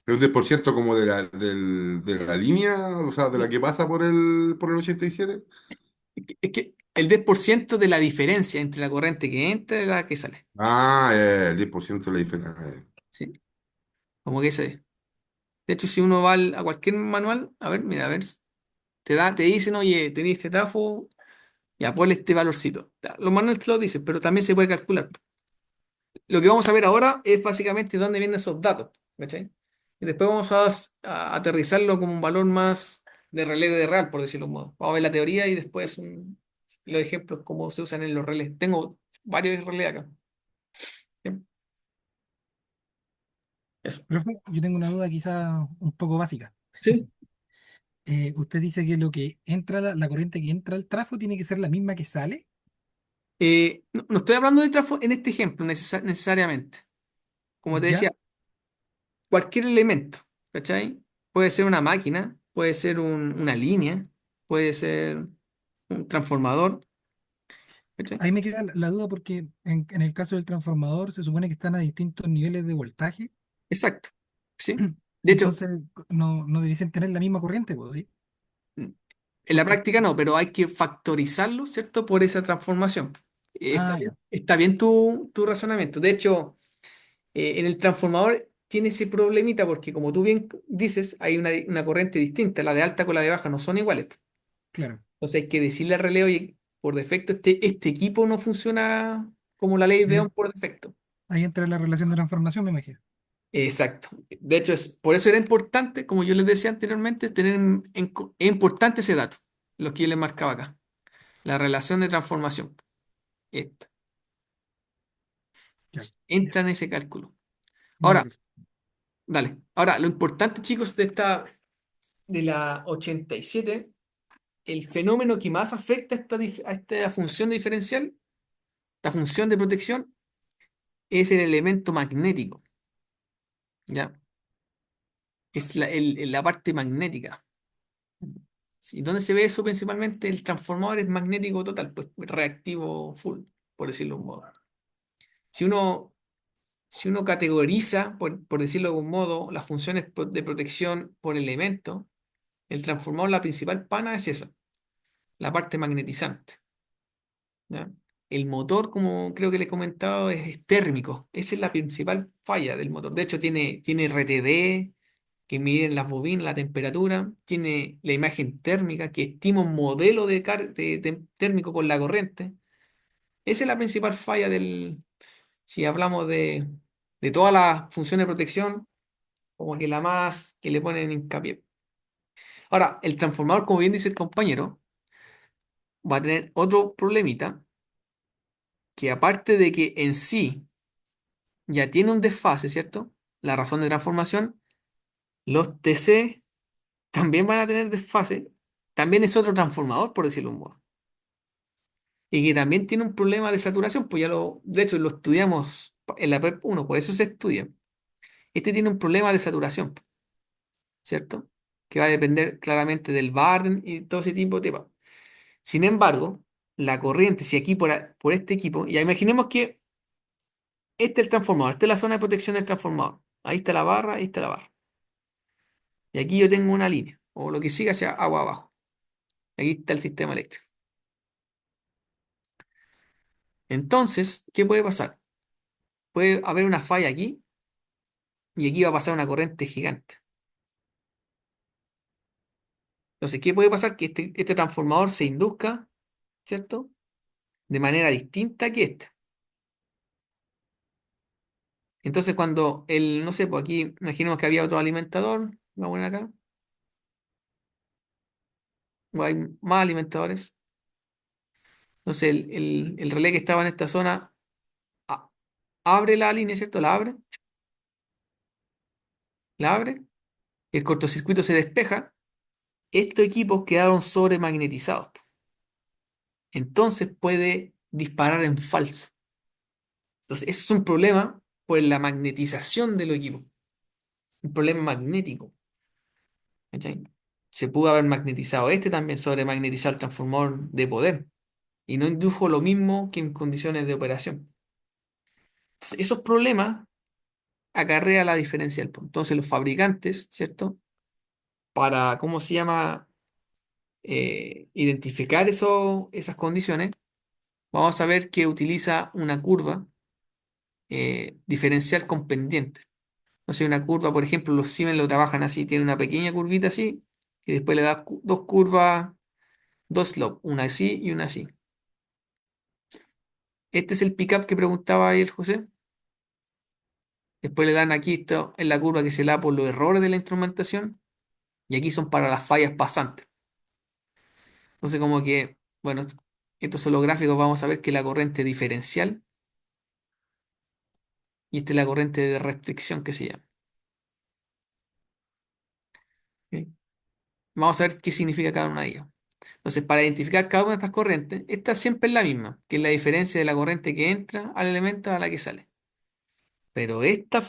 Es un 10% como de la línea, o sea, de la No, que pasa por el 87. es que el 10% de la diferencia entre la corriente que entra y la que sale. Ah, el 10% de la diferencia. ¿Sí? Como que ese es. De hecho, si uno va a cualquier manual, a ver, mira, a ver, te dicen, oye, tenéis este trafo, ya ponle este valorcito. Ya, los manuales te lo dicen, pero también se puede calcular. Lo que vamos a ver ahora es básicamente dónde vienen esos datos, ¿cachai? Y después vamos a aterrizarlo como un valor más de relé de real, por decirlo de un modo. Vamos a ver la teoría y después los ejemplos, cómo se usan en los relés. Tengo varios relés acá. ¿Bien? Eso. Profe, yo tengo una duda quizá un poco básica. Sí. Usted dice que lo que entra, la corriente que entra al trafo tiene que ser la misma que sale. No estoy hablando de trafo en este ejemplo necesariamente. Como te decía, ¿Ya? cualquier elemento, ¿cachai? Puede ser una máquina, puede ser una línea, puede ser un transformador, ¿cachai? Ahí me queda la duda porque en el caso del transformador se supone que están a distintos niveles de voltaje. Exacto, ¿sí? De hecho, Entonces no debiesen tener la misma corriente, pues, ¿sí? en la Porque, práctica no, pero hay que factorizarlo, ¿cierto? Por esa transformación. ah, ya, Está bien tu razonamiento. De hecho, en el transformador tiene ese problemita porque, como tú bien dices, hay una corriente distinta. La de alta con la de baja no son iguales. claro. Entonces hay que decirle al relé, oye, por defecto este equipo no funciona como la ley de Ahí, Ohm por defecto. ahí entra la relación de transformación, me imagino. Exacto. De hecho, por eso era importante, como yo les decía anteriormente, tener es importante ese dato, lo que yo les marcaba acá, la relación de transformación. Esta, Ya, ya, entra en ese cálculo. ya, Ahora, profe. dale. Ahora, lo importante, chicos, de la 87, el fenómeno que más afecta a esta función diferencial, esta función de protección, es el elemento magnético, ¿ya? Es la parte magnética. ¿Sí? ¿Dónde se ve eso principalmente? El transformador es magnético total, pues reactivo full, por decirlo de un modo. Si uno, si uno categoriza, por decirlo de algún modo, las funciones de protección por elemento, el transformador, la principal pana es esa, la parte magnetizante. ¿Ya? El motor, como creo que le he comentado, es térmico. Esa es la principal falla del motor. De hecho, tiene RTD que miden las bobinas, la temperatura. Tiene la imagen térmica que estima un modelo de térmico con la corriente. Esa es la principal falla si hablamos de todas las funciones de protección, como que la más que le ponen hincapié. Ahora, el transformador, como bien dice el compañero, va a tener otro problemita, que aparte de que en sí ya tiene un desfase, ¿cierto? La razón de transformación, los TC también van a tener desfase. También es otro transformador, por decirlo de un modo. Y que también tiene un problema de saturación, pues de hecho, lo estudiamos en la PEP 1, por eso se estudia. Este tiene un problema de saturación, ¿cierto? Que va a depender claramente del Barden y todo ese tipo de temas. Sin embargo, la corriente, si aquí por este equipo, ya imaginemos que este es el transformador, esta es la zona de protección del transformador. Ahí está la barra, ahí está la barra. Y aquí yo tengo una línea, o lo que siga hacia agua abajo. Aquí está el sistema eléctrico. Entonces, ¿qué puede pasar? Puede haber una falla aquí y aquí va a pasar una corriente gigante. Entonces, ¿qué puede pasar? Que este transformador se induzca, ¿cierto? De manera distinta que este. Entonces, cuando no sé, pues aquí imaginemos que había otro alimentador, vamos a poner acá, o hay más alimentadores. Entonces, el relé que estaba en esta zona a- abre la línea, ¿cierto? La abre, el cortocircuito se despeja, estos equipos quedaron sobremagnetizados. Entonces puede disparar en falso. Entonces, ese es un problema por la magnetización del equipo, un problema magnético. ¿Cachai? Se pudo haber magnetizado este también, sobremagnetizar el transformador de poder y no indujo lo mismo que en condiciones de operación. Entonces, esos problemas acarrea la diferencial, po. Entonces, los fabricantes, ¿cierto? Para, ¿cómo se llama? Identificar esas condiciones, vamos a ver que utiliza una curva diferencial con pendiente. No sé, una curva, por ejemplo, los Siemens lo trabajan así, tiene una pequeña curvita así, y después le das dos curvas, dos slope, una así y una así. Este es el pickup que preguntaba ahí el José. Después le dan aquí esto en la curva que se da por los errores de la instrumentación, y aquí son para las fallas pasantes. Entonces, como que, bueno, estos son los gráficos, vamos a ver que la corriente diferencial y esta es la corriente de restricción que se llama. ¿Ok? Vamos a ver qué significa cada una de ellas. Entonces, para identificar cada una de estas corrientes, esta siempre es la misma, que es la diferencia de la corriente que entra al elemento a la que sale. Pero esta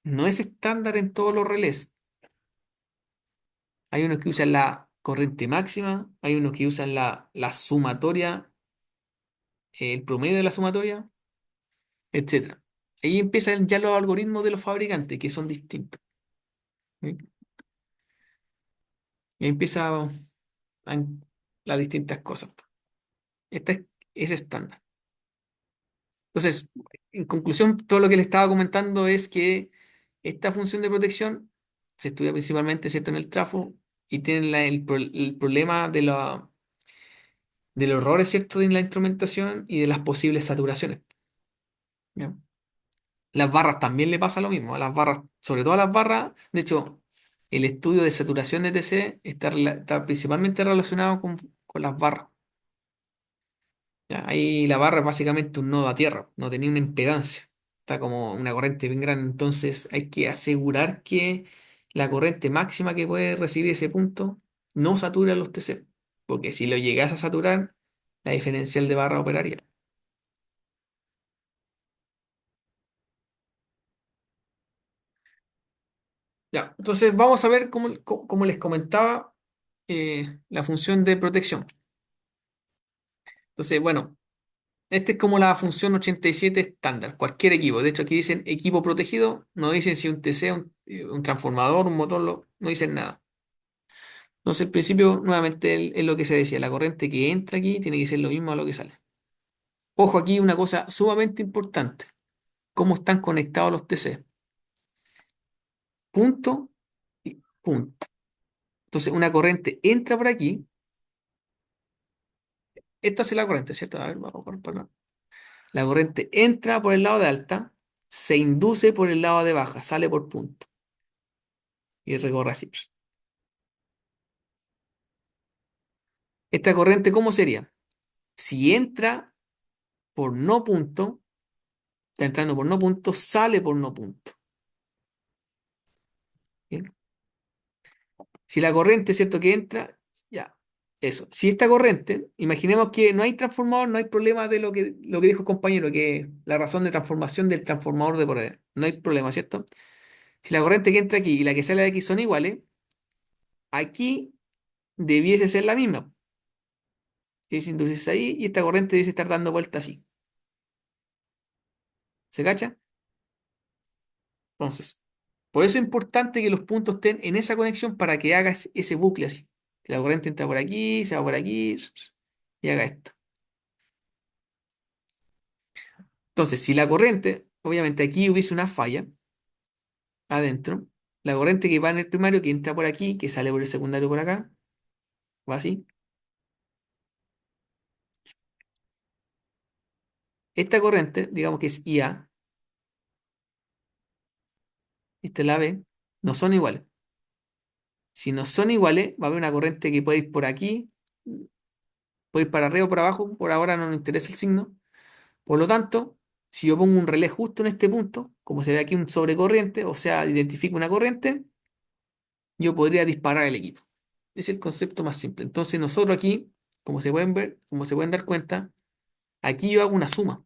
no es estándar en todos los relés. Hay unos que usan la corriente máxima, hay unos que usan la sumatoria, el promedio de la sumatoria, etcétera. Ahí empiezan ya los algoritmos de los fabricantes, que son distintos. ¿Sí? Y ahí empiezan las distintas cosas. Esta es estándar. Entonces, en conclusión, todo lo que le estaba comentando es que esta función de protección se estudia principalmente, ¿cierto?, en el trafo y tiene el problema de los errores, ¿cierto?, en la instrumentación y de las posibles saturaciones. ¿Ya? Las barras también le pasa lo mismo. A las barras, sobre todo a las barras, de hecho, el estudio de saturación de TC está principalmente relacionado con las barras. ¿Ya? Ahí la barra es básicamente un nodo a tierra, no tenía una impedancia. Está como una corriente bien grande, entonces hay que asegurar que la corriente máxima que puede recibir ese punto no sature a los TC, porque si lo llegas a saturar, la diferencial de barra operaría. Ya, entonces vamos a ver cómo les comentaba la función de protección. Entonces, bueno, esta es como la función 87 estándar, cualquier equipo. De hecho, aquí dicen equipo protegido, no dicen si un TC, un transformador, un motor, no dicen nada. Entonces, el principio, nuevamente, es lo que se decía, la corriente que entra aquí tiene que ser lo mismo a lo que sale. Ojo aquí, una cosa sumamente importante, cómo están conectados los TC. Punto y punto. Entonces, una corriente entra por aquí, esta es la corriente, ¿cierto? A ver, vamos para acá. La corriente entra por el lado de alta, se induce por el lado de baja, sale por punto y recorre así. Esta corriente, ¿cómo sería? Si entra por no punto, está entrando por no punto, sale por no punto. ¿Bien? Si la corriente, ¿cierto?, que entra, ya, eso. Si esta corriente, imaginemos que no hay transformador, no hay problema de lo que dijo el compañero, que la razón de transformación del transformador de poder. No hay problema, ¿cierto? Si la corriente que entra aquí y la que sale de aquí son iguales, aquí debiese ser la misma. Debiese inducirse ahí y esta corriente debiese estar dando vuelta así. ¿Se cacha? Entonces, por eso es importante que los puntos estén en esa conexión para que haga ese bucle así. Que la corriente entra por aquí, se va por aquí y haga esto. Entonces, si la corriente, obviamente aquí hubiese una falla, adentro. La corriente que va en el primario, que entra por aquí, que sale por el secundario por acá, va así. Esta corriente, digamos que es IA, esta es la B, no son iguales. Si no son iguales, va a haber una corriente que puede ir por aquí, puede ir para arriba o para abajo, por ahora no nos interesa el signo. Por lo tanto, si yo pongo un relé justo en este punto, como se ve aquí un sobrecorriente, o sea, identifico una corriente, yo podría disparar el equipo. Es el concepto más simple. Entonces nosotros aquí, como se pueden ver, como se pueden dar cuenta, aquí yo hago una suma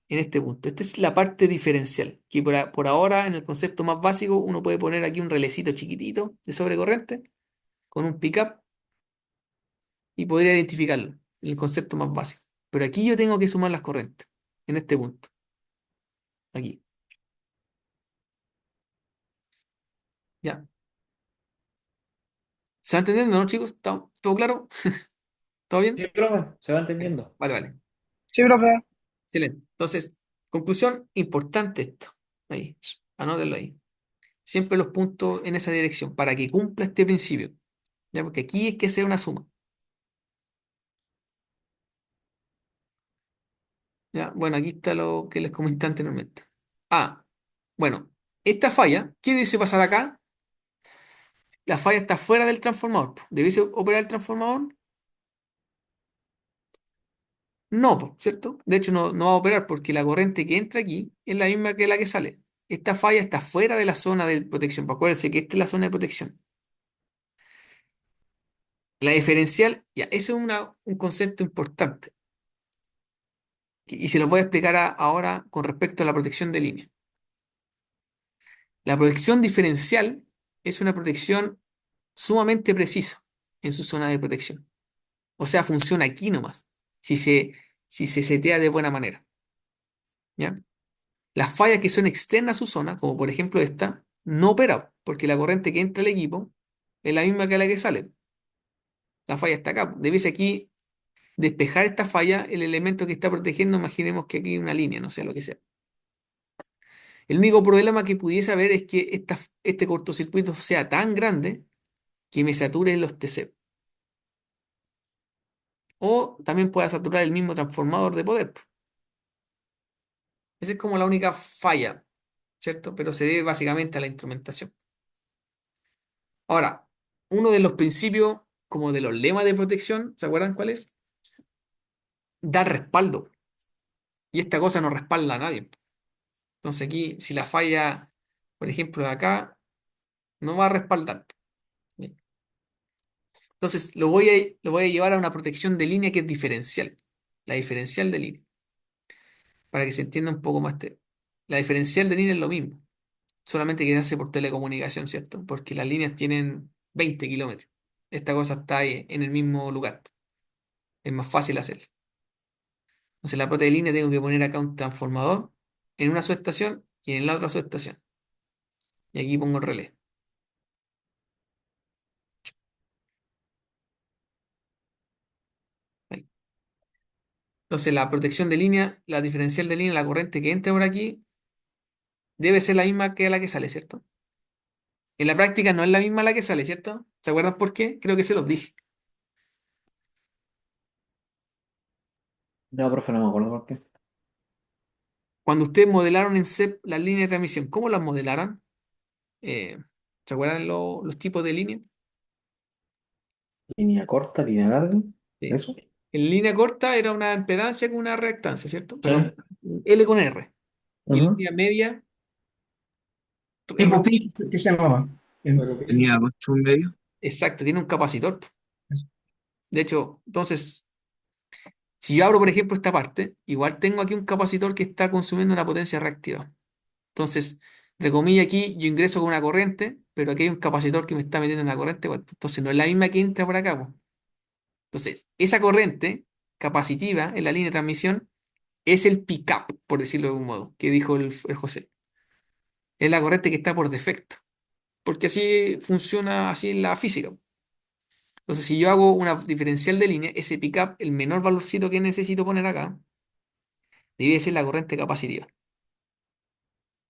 en este punto. Esta es la parte diferencial, que por ahora en el concepto más básico uno puede poner aquí un relecito chiquitito de sobrecorriente con un pickup y podría identificarlo, el concepto más básico. Pero aquí yo tengo que sumar las corrientes, en este punto, aquí. ¿Ya? ¿Se va entendiendo, no, chicos? ¿Todo claro? ¿Todo bien? Sí, profe, se va Ya. entendiendo. Vale, vale. Sí, profe. Excelente. Entonces, conclusión, importante esto. Ahí, anótenlo ahí. Siempre los puntos en esa dirección para que cumpla este principio. ¿Ya? Porque aquí es que sea una suma. ¿Ya? Bueno, aquí está lo que les comenté anteriormente. Ah, bueno, esta falla, ¿qué dice pasar acá? La falla está fuera del transformador, po. ¿Debiese operar el transformador? No, po, ¿cierto? De hecho, no va a operar porque la corriente que entra aquí es la misma que la que sale. Esta falla está fuera de la zona de protección. Pues acuérdense que esta es la zona de protección. La diferencial, ya, ese es un concepto importante. Y se los voy a explicar ahora con respecto a la protección de línea. La protección diferencial es una protección sumamente precisa en su zona de protección. O sea, funciona aquí nomás, si se, si se setea de buena manera. ¿Ya? Las fallas que son externas a su zona, como por ejemplo esta, no opera, porque la corriente que entra al equipo es la misma que la que sale. La falla está acá. Debes aquí despejar esta falla, el elemento que está protegiendo, imaginemos que aquí hay una línea, no sé lo que sea. El único problema que pudiese haber es que este cortocircuito sea tan grande que me sature los TC. O también pueda saturar el mismo transformador de poder. Esa es como la única falla, ¿cierto? Pero se debe básicamente a la instrumentación. Ahora, uno de los principios, como de los lemas de protección, ¿se acuerdan cuál es? Dar respaldo. Y esta cosa no respalda a nadie. Entonces aquí, si la falla, por ejemplo, de acá, no va a respaldar. Bien. Entonces lo voy a llevar a una protección de línea que es diferencial. La diferencial de línea. Para que se entienda un poco más. La diferencial de línea es lo mismo. Solamente que se hace por telecomunicación, ¿cierto? Porque las líneas tienen 20 kilómetros. Esta cosa está ahí en el mismo lugar. Es más fácil hacerlo. Entonces, la prota de línea tengo que poner acá un transformador en una subestación y en la otra subestación. Y aquí pongo el relé. Ahí. Entonces, la protección de línea, la diferencial de línea, la corriente que entra por aquí, debe ser la misma que la que sale, ¿cierto? En la práctica no es la misma la que sale, ¿cierto? ¿Se acuerdan por qué? Creo que se los dije. No, profe, no me acuerdo por qué. Cuando ustedes modelaron en CEP la línea de transmisión, ¿cómo las modelaron? Eh, ¿Se acuerdan los tipos de línea? Línea corta, línea larga. Sí. ¿Eso? En línea corta era una impedancia con una reactancia, ¿cierto? Sí. Perdón, L con R. Y Ujú. línea media, Tipo PIC, que se llamaba. Tenía 8 1/2. exacto, tiene un capacitor. De hecho, entonces, si yo abro, por ejemplo, esta parte, igual tengo aquí un capacitor que está consumiendo una potencia reactiva. Entonces, entre comillas, aquí yo ingreso con una corriente, pero aquí hay un capacitor que me está metiendo en la corriente. Bueno, entonces, no es la misma que entra por acá, po. Entonces, esa corriente capacitiva en la línea de transmisión es el pick-up, por decirlo de algún modo, que dijo el José. Es la corriente que está por defecto, porque así funciona así en la física. Entonces, si yo hago una diferencial de línea, ese pick-up, el menor valorcito que necesito poner acá, debe ser la corriente capacitiva.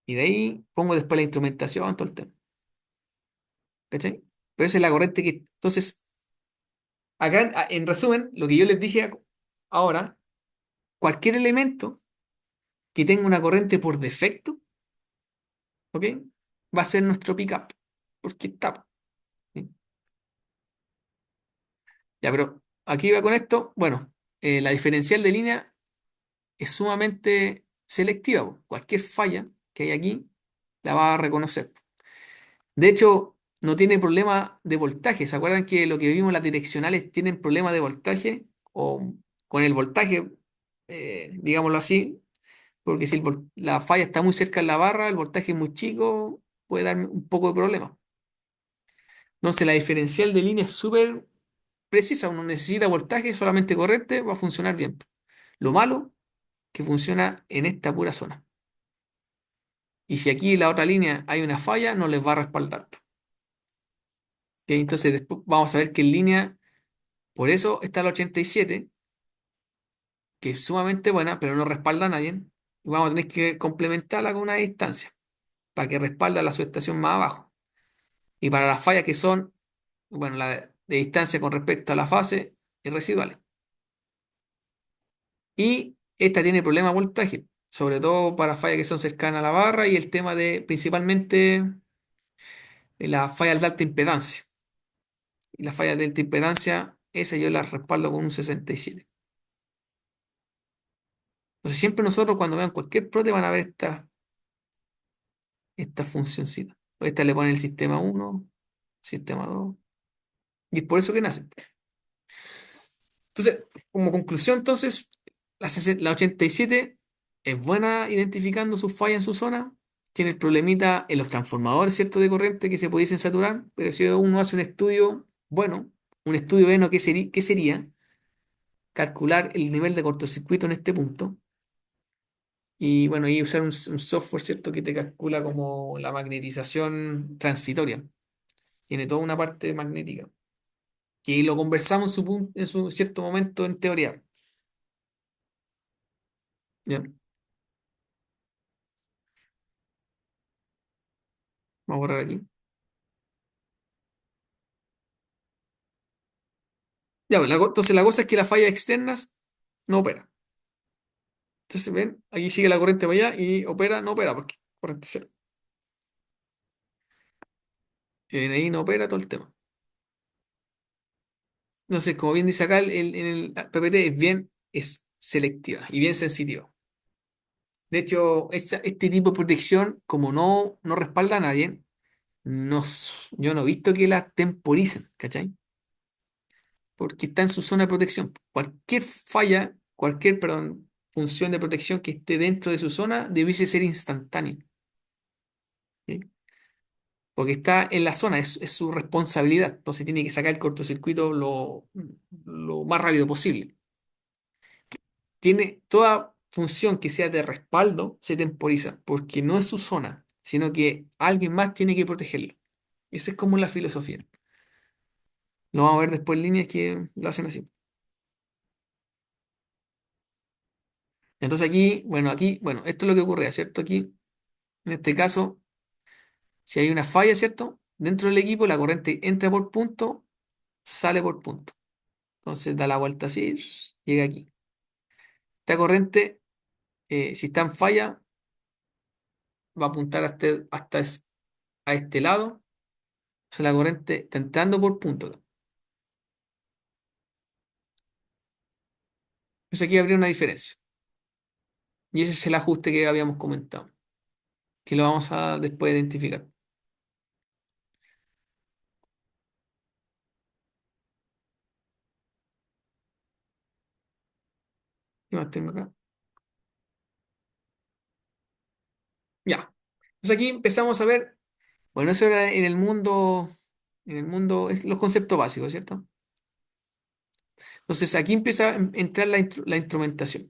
Y de ahí pongo después la instrumentación, todo el tema. ¿Cachai? Pero esa es la corriente que... Entonces, acá, en resumen, lo que yo les dije ahora, cualquier elemento que tenga una corriente por defecto, ¿ok? Va a ser nuestro pickup, porque está. ¿Sí? Ya, pero aquí va con esto. Bueno, la diferencial de línea es sumamente selectiva, po. Cualquier falla que hay aquí la va a reconocer. De hecho, no tiene problema de voltaje. ¿Se acuerdan que lo que vimos las direccionales tienen problema de voltaje? O con el voltaje, digámoslo así, porque si la falla está muy cerca de la barra, el voltaje es muy chico, puede dar un poco de problema. Entonces, la diferencial de línea es súper precisa. Uno necesita voltaje solamente corriente, va a funcionar bien. Lo malo, que funciona en esta pura zona. Y si aquí en la otra línea hay una falla, no les va a respaldar. ¿Ok? Entonces, después vamos a ver que en línea, por eso está la 87, que es sumamente buena, pero no respalda a nadie. Y vamos a tener que complementarla con una distancia para que respalde a la subestación más abajo. Y para las fallas que son, bueno, la de distancia con respecto a la fase y residuales. Y esta tiene problema de voltaje, sobre todo para fallas que son cercanas a la barra y el tema de principalmente las fallas de alta impedancia. Y las fallas de alta impedancia, esa yo la respaldo con un 67. Entonces siempre nosotros cuando vean cualquier prote van a ver esta funcioncita. Esta le ponen el sistema uno, sistema 2 y es por eso que nace. Entonces, como conclusión, entonces, la 87 es buena identificando sus fallas en su zona. Tiene el problemita en los transformadores, ¿cierto? De corriente que se pudiesen saturar. Pero si uno hace un estudio, bueno, un estudio bueno, ¿qué sería? Calcular el nivel de cortocircuito en este punto. Y bueno, y usar un software, ¿cierto? Que te calcula como la magnetización transitoria. Tiene toda una parte magnética. Que lo conversamos en su cierto momento en teoría. ¿Ya? Vamos a borrar aquí. Ya, pues, entonces la cosa es que las fallas externas no opera. Entonces, ven, aquí sigue la corriente para allá y opera, no opera, porque corriente cero. Y ven, ahí no opera todo el tema. Entonces, como bien dice acá, el PPT es selectiva y bien sensitiva. De hecho, este tipo de protección, como no respalda a nadie, yo no he visto que la temporicen, ¿cachai? Porque está en su zona de protección. Cualquier falla, perdón, función de protección que esté dentro de su zona debiese ser instantánea. ¿Sí? Porque está en la zona, es su responsabilidad. Entonces tiene que sacar el cortocircuito lo más rápido posible. Tiene toda función que sea de respaldo, se temporiza, porque no es su zona, sino que alguien más tiene que protegerlo. Esa es como la filosofía. Lo vamos a ver después en líneas que lo hacen así. Entonces bueno, esto es lo que ocurre, ¿cierto? Aquí, en este caso, si hay una falla, ¿cierto? Dentro del equipo, la corriente entra por punto, sale por punto. Entonces da la vuelta así, llega aquí. Esta corriente, si está en falla, va a apuntar a este lado. O sea, la corriente está entrando por punto. Entonces aquí habría una diferencia. Y ese es el ajuste que habíamos comentado, que lo vamos a después identificar. ¿Qué más tengo acá? Ya. Entonces aquí empezamos a ver, bueno, eso era en el mundo, es los conceptos básicos, ¿cierto? Entonces aquí empieza a entrar la instrumentación.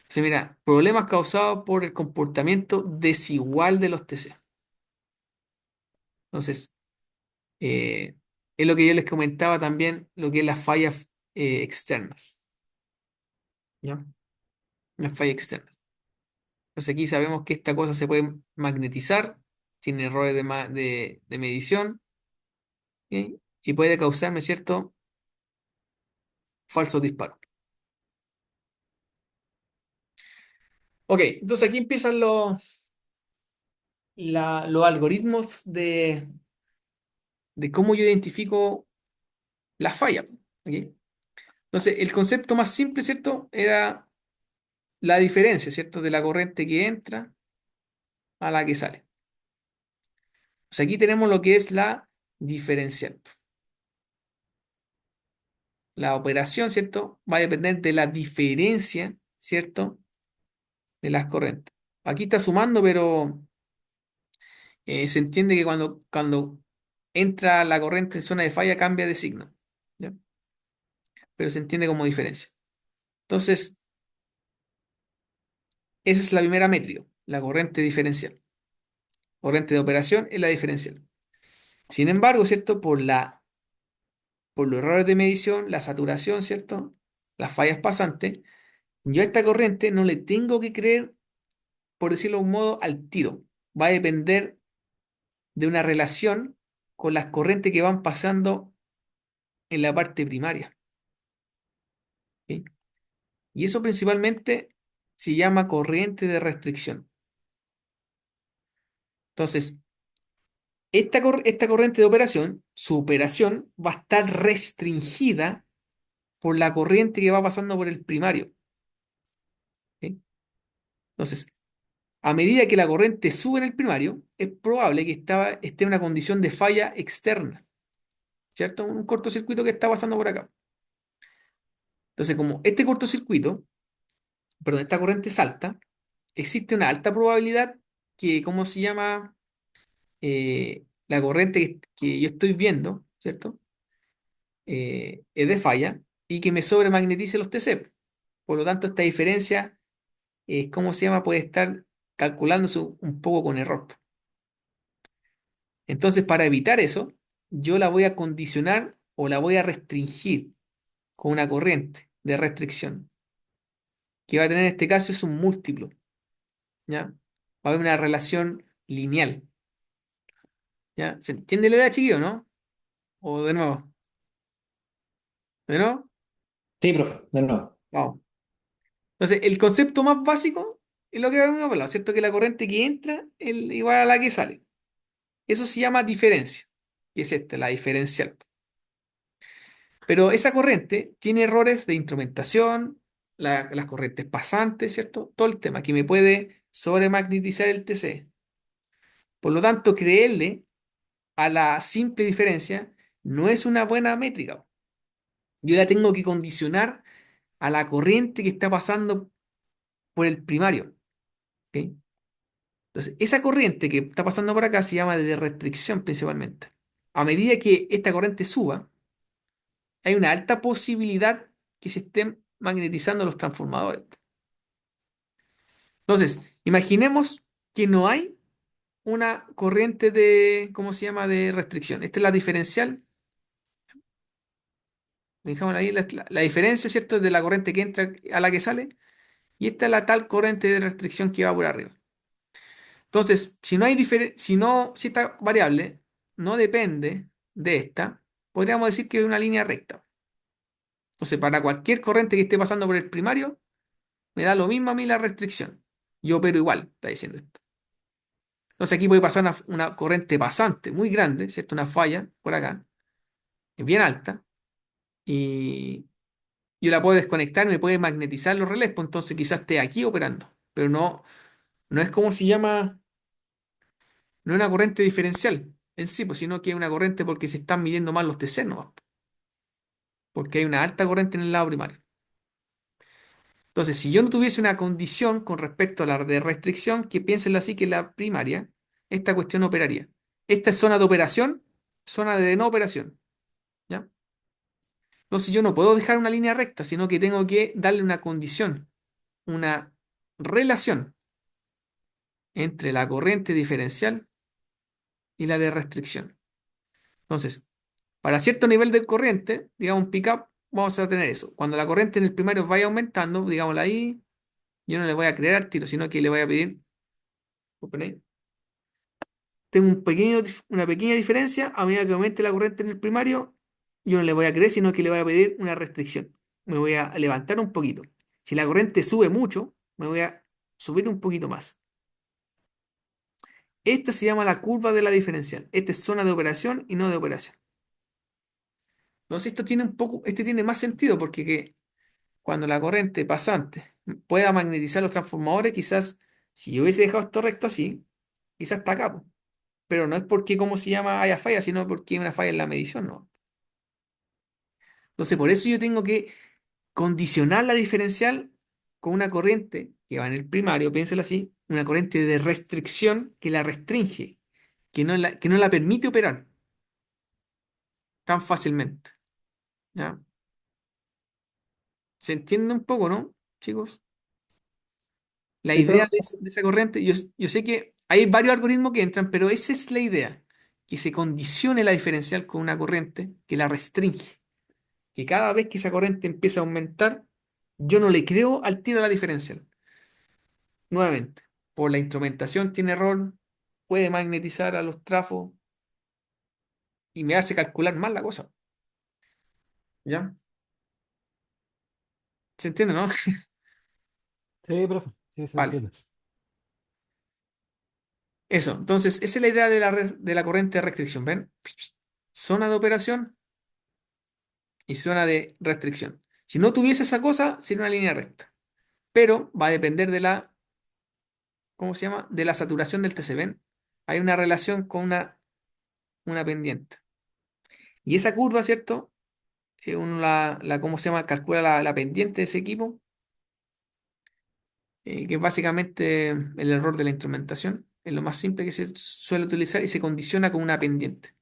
Entonces, mira, problemas causados por el comportamiento desigual de los TC. Entonces, eh, es lo que yo les comentaba también, lo que es las fallas externas. ¿Ya? Las fallas externas. Entonces aquí sabemos que esta cosa se puede magnetizar, tiene errores de medición, ¿ok? Y puede causarme, ¿cierto?, falsos disparos. Ok, entonces aquí empiezan los algoritmos de cómo yo identifico la falla. ¿Ok? Entonces, el concepto más simple, ¿cierto? Era la diferencia, ¿cierto? De la corriente que entra a la que sale. O sea, aquí tenemos lo que es la diferencial. La operación, ¿cierto? Va a depender de la diferencia, ¿cierto? De las corrientes. Aquí está sumando, pero se entiende que cuando entra la corriente en zona de falla cambia de signo, ¿ya? Pero se entiende como diferencia. Entonces, esa es la primera métrica, la corriente diferencial. Corriente de operación es la diferencial. Sin embargo, ¿cierto? Por los errores de medición, la saturación, ¿cierto? Las fallas pasantes, yo a esta corriente no le tengo que creer, por decirlo de un modo, al tiro. Va a depender de una relación con las corrientes que van pasando en la parte primaria. ¿Ok? Y eso principalmente se llama corriente de restricción. Entonces, esta corriente de operación, su operación va a estar restringida por la corriente que va pasando por el primario. ¿Ok? Entonces, a medida que la corriente sube en el primario, es probable que esté en una condición de falla externa, ¿cierto? Un cortocircuito que está pasando por acá. Entonces, como este cortocircuito, perdón, esta corriente es alta, existe una alta probabilidad que, ¿cómo se llama? La corriente que yo estoy viendo, ¿cierto? Es de falla y que me sobremagnetice los TC. Por lo tanto, esta diferencia, ¿cómo se llama? Puede estar calculándose un poco con error. Entonces, para evitar eso, yo la voy a condicionar o la voy a restringir con una corriente de restricción, que va a tener en este caso es un múltiplo, ¿ya? Va a haber una relación lineal, ¿ya? ¿Se entiende la idea, chiquillo, no? O de nuevo, ¿de nuevo? Sí, profe, de nuevo. Vamos. Entonces, el concepto más básico es lo que habíamos hablado, ¿cierto? Que la corriente que entra es igual a la que sale. Eso se llama diferencia, que es esta, la diferencial. Pero esa corriente tiene errores de instrumentación, las corrientes pasantes, ¿cierto? Todo el tema que me puede sobremagnetizar el TC. Por lo tanto, creerle a la simple diferencia no es una buena métrica. Yo la tengo que condicionar a la corriente que está pasando por el primario. ¿Ok? Entonces, esa corriente que está pasando por acá se llama de restricción principalmente. A medida que esta corriente suba, hay una alta posibilidad que se estén magnetizando los transformadores. Entonces, imaginemos que no hay una corriente de, ¿cómo se llama?, de restricción. Esta es la diferencial. Dejamos ahí la diferencia, ¿cierto?, de la corriente que entra a la que sale. Y esta es la tal corriente de restricción que va por arriba. Entonces, si esta variable no depende de esta, podríamos decir que es una línea recta. Entonces, para cualquier corriente que esté pasando por el primario, me da lo mismo a mí la restricción. Yo opero igual, está diciendo esto. Entonces aquí puede pasar una corriente pasante muy grande, ¿cierto? Una falla por acá, es bien alta, y yo la puedo desconectar, me puede magnetizar los relés, pues entonces quizás esté aquí operando, pero no es como se llama, no es una corriente diferencial en sí, pues, sino que es una corriente porque se están midiendo mal los TC nomás, porque hay una alta corriente en el lado primario. Entonces, si yo no tuviese una condición con respecto a la de restricción, que piénsenlo así que la primaria, esta cuestión no operaría. Esta es zona de operación, zona de no operación, ¿ya? Entonces yo no puedo dejar una línea recta, sino que tengo que darle una condición, una relación entre la corriente diferencial y la de restricción. Entonces, para cierto nivel de corriente, digamos un pickup, vamos a tener eso. Cuando la corriente en el primario vaya aumentando, digámoslo ahí, Yo no le voy a crear al tiro, sino que le voy a pedir, open ahí. Tengo una pequeña diferencia a medida que aumente la corriente en el primario. Yo no le voy a creer, sino que le voy a pedir una restricción. Me voy a levantar un poquito. Si la corriente sube mucho, me voy a subir un poquito más. Esta se llama la curva de la diferencial. Esta es zona de operación y no de operación. Entonces esto tiene este tiene más sentido porque cuando la corriente pasante pueda magnetizar los transformadores, quizás si yo hubiese dejado esto recto así, quizás está acá, po. Pero no es porque, ¿cómo se llama?, haya falla, sino porque hay una falla en la medición, ¿no? Entonces por eso yo tengo que condicionar la diferencial con una corriente que va en el primario, piénselo así, una corriente de restricción que la restringe, que no la permite operar tan fácilmente. ¿Ya? ¿Se entiende un poco, no, chicos? La Sí, idea profe. de esa corriente, yo sé que hay varios algoritmos que entran, pero esa es la idea, que se condicione la diferencial con una corriente que la restringe, que cada vez que esa corriente empieza a aumentar, yo no le creo al tiro a la diferencial. Nuevamente, por la instrumentación tiene error, puede magnetizar a los trafos y me hace calcular mal la cosa. ¿Ya? ¿Se entiende, no? Sí, profe, sí se Vale. entiende. Eso, entonces, esa es la idea de de la corriente de restricción. ¿Ven? Zona de operación y zona de restricción. Si no tuviese esa cosa, sería una línea recta. Pero va a depender de ¿cómo se llama? De la saturación del TC. ¿Ven? Hay una relación con una pendiente. Y esa curva, ¿cierto? Uno ¿cómo se llama? Calcula la pendiente de ese equipo, que es básicamente el error de la instrumentación. Es lo más simple que se suele utilizar y se condiciona con una pendiente,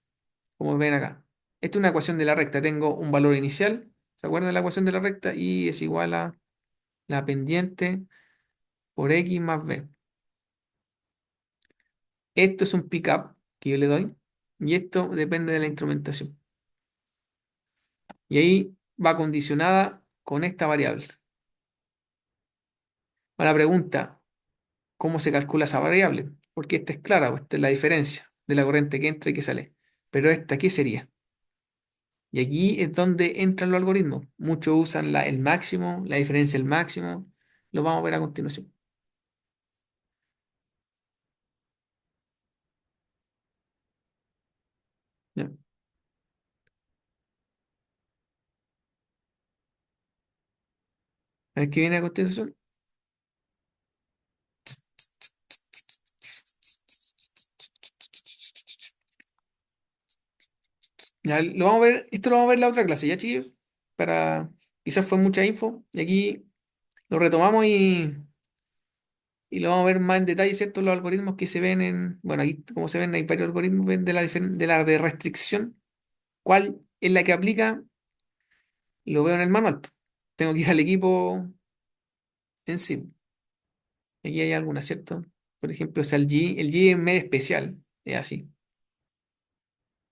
como ven acá. Esta es una ecuación de la recta. Tengo un valor inicial, ¿se acuerdan de la ecuación de la recta? Y es igual a la pendiente por X más B. Esto es un pickup que yo le doy y esto depende de la instrumentación. Y ahí va condicionada con esta variable. Ahora la pregunta, ¿cómo se calcula esa variable? Porque esta es clara, pues esta es la diferencia de la corriente que entra y que sale. Pero esta, ¿qué sería? Y aquí es donde entran los algoritmos. Muchos usan el máximo, la diferencia del máximo. Lo vamos a ver a continuación. ¿Ya? A ver qué viene a continuación. Ya, lo vamos a ver, esto lo vamos a ver en la otra clase, ¿ya, chicos? Quizás fue mucha info. Y aquí lo retomamos y lo vamos a ver más en detalle, ¿cierto? Los algoritmos que se ven bueno, aquí como se ven, hay varios algoritmos ven de la de restricción. ¿Cuál es la que aplica? Lo veo en el manual. Tengo que ir al equipo en sí. Aquí hay algunas, ¿cierto? Por ejemplo, o sea, el G es medio especial, es así.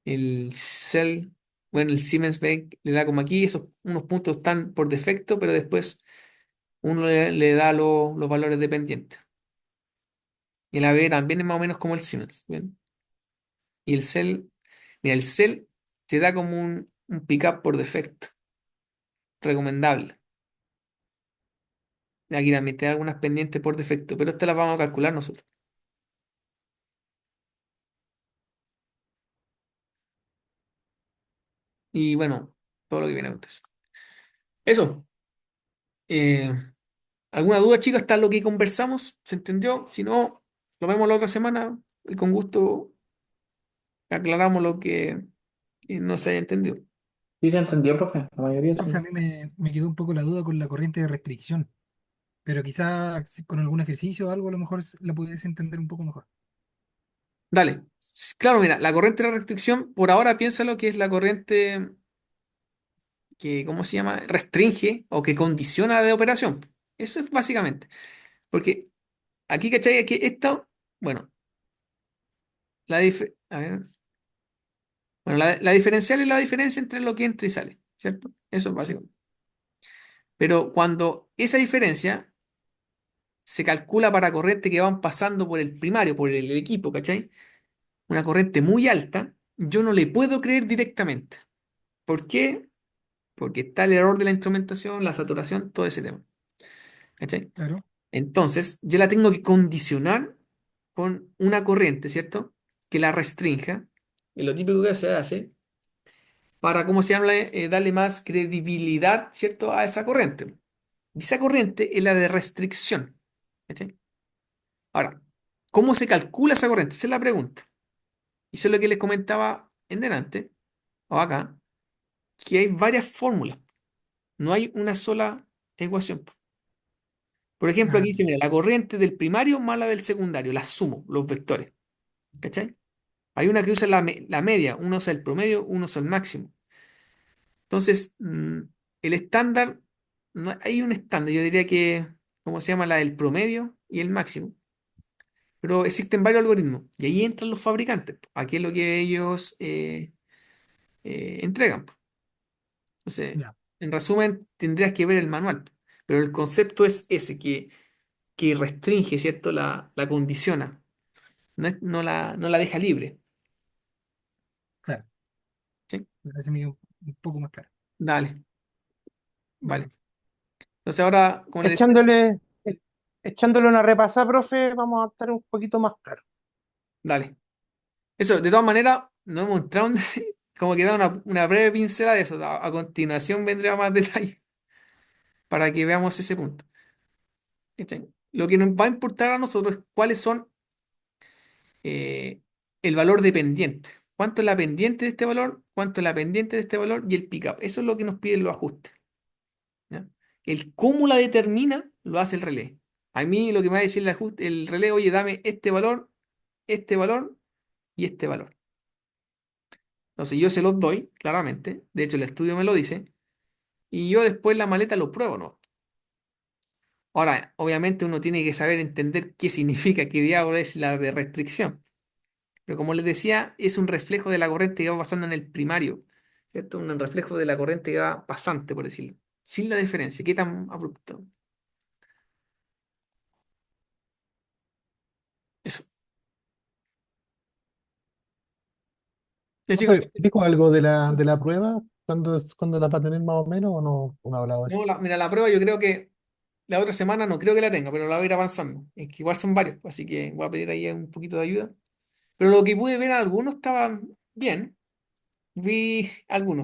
El Cell, bueno, el Siemens ve, le da como aquí, esos unos puntos están por defecto, pero después uno le da los valores dependientes. Y el AB también es más o menos como el Siemens, ¿bien? Y el Cell, mira, el Cell te da como un pickup por defecto, recomendable. Aquí también te da algunas pendientes por defecto, pero estas las vamos a calcular nosotros. Y bueno, todo lo que viene antes. Eso. Eh, ¿Alguna duda, chicos? ¿Está lo que conversamos? ¿Se entendió? Si no, lo vemos la otra semana y con gusto aclaramos lo que no se haya entendido. Sí se entendió, profe. La mayoría sí. Profe, a mí me quedó un poco la duda con la corriente de restricción, pero quizás con algún ejercicio o algo a lo mejor la pudiese entender un poco mejor. Dale. Claro, mira, la corriente de restricción, por ahora piénsalo que es la corriente que, ¿cómo se llama? Restringe o que condiciona la de operación. Eso es básicamente. Porque aquí, ¿cachai? Aquí esto, bueno, a ver, bueno, la diferencial es la diferencia entre lo que entra y sale, ¿cierto? Eso es Sí. básico. Pero cuando esa diferencia se calcula para corrientes que van pasando por el primario, por el equipo, ¿cachai? Una corriente muy alta, yo no le puedo creer directamente. ¿Por qué? Porque está el error de la instrumentación, la saturación, todo ese tema. ¿Cachai? Claro, Entonces, yo la tengo que condicionar con una corriente, ¿cierto? Que la restrinja. Y lo típico que se hace para, ¿cómo se llama? Darle más credibilidad, ¿cierto? A esa corriente. Y esa corriente es la de restricción. ¿Cachai? Ahora, ¿cómo se calcula esa corriente? Esa es la pregunta. Y eso es lo que les comentaba en delante, o acá, que hay varias fórmulas. No hay una sola ecuación. Por ejemplo, aquí ah, dice, mira, la corriente del primario más la del secundario, las sumo, los vectores. ¿Cachai? Hay una que usa la media, uno usa el promedio, uno usa el máximo. Entonces, el estándar, no, hay un estándar, yo diría que, ¿cómo se llama? La del promedio y el máximo. Pero existen varios algoritmos y ahí entran los fabricantes. Aquí es lo que ellos entregan. Entonces, ya, en resumen, tendrías que ver el manual. Pero el concepto es ese, que restringe, ¿cierto? La condiciona. No la deja libre. claro. ¿Sí? Me parece a mí un poco más claro. Dale, Vale. vale. Entonces ahora, como le decía, Echándole, echándole una repasada, profe, vamos a estar un poquito más claro. dale. Eso, de todas maneras, no hemos entrado en como que da una breve pincelada de eso. A continuación vendrá más detalle para que veamos ese punto. ¿Cachai? Lo que nos va a importar a nosotros es cuáles son eh, el valor de pendiente. ¿Cuánto es la pendiente de este valor? ¿Cuánto es la pendiente de este valor? Y el pickup. Eso es lo que nos piden los ajustes. ¿Ya? El cómo la determina lo hace el relé. A mí lo que me va a decir el relé, oye, dame este valor y este valor. Entonces yo se los doy, claramente. De hecho, el estudio me lo dice. Y yo después la maleta lo pruebo, ¿no? Ahora, obviamente uno tiene que saber entender qué significa, qué diablo es la de restricción. Pero como les decía, es un reflejo de la corriente que va pasando en el primario, ¿cierto? Un reflejo de la corriente que va pasante, por decirlo. Sin la diferencia, qué tan abrupto. Eso. Les digo, Profe, ¿dijo algo de la prueba? ¿Cuándo la va a tener más o menos o no ha hablado de eso? no, mira, la prueba yo creo que la otra semana no creo que la tenga, pero la voy a ir avanzando. Es que igual son varios, pues, así que voy a pedir ahí un poquito de ayuda. Pero lo que pude ver, algunos estaban bien. Vi algunos.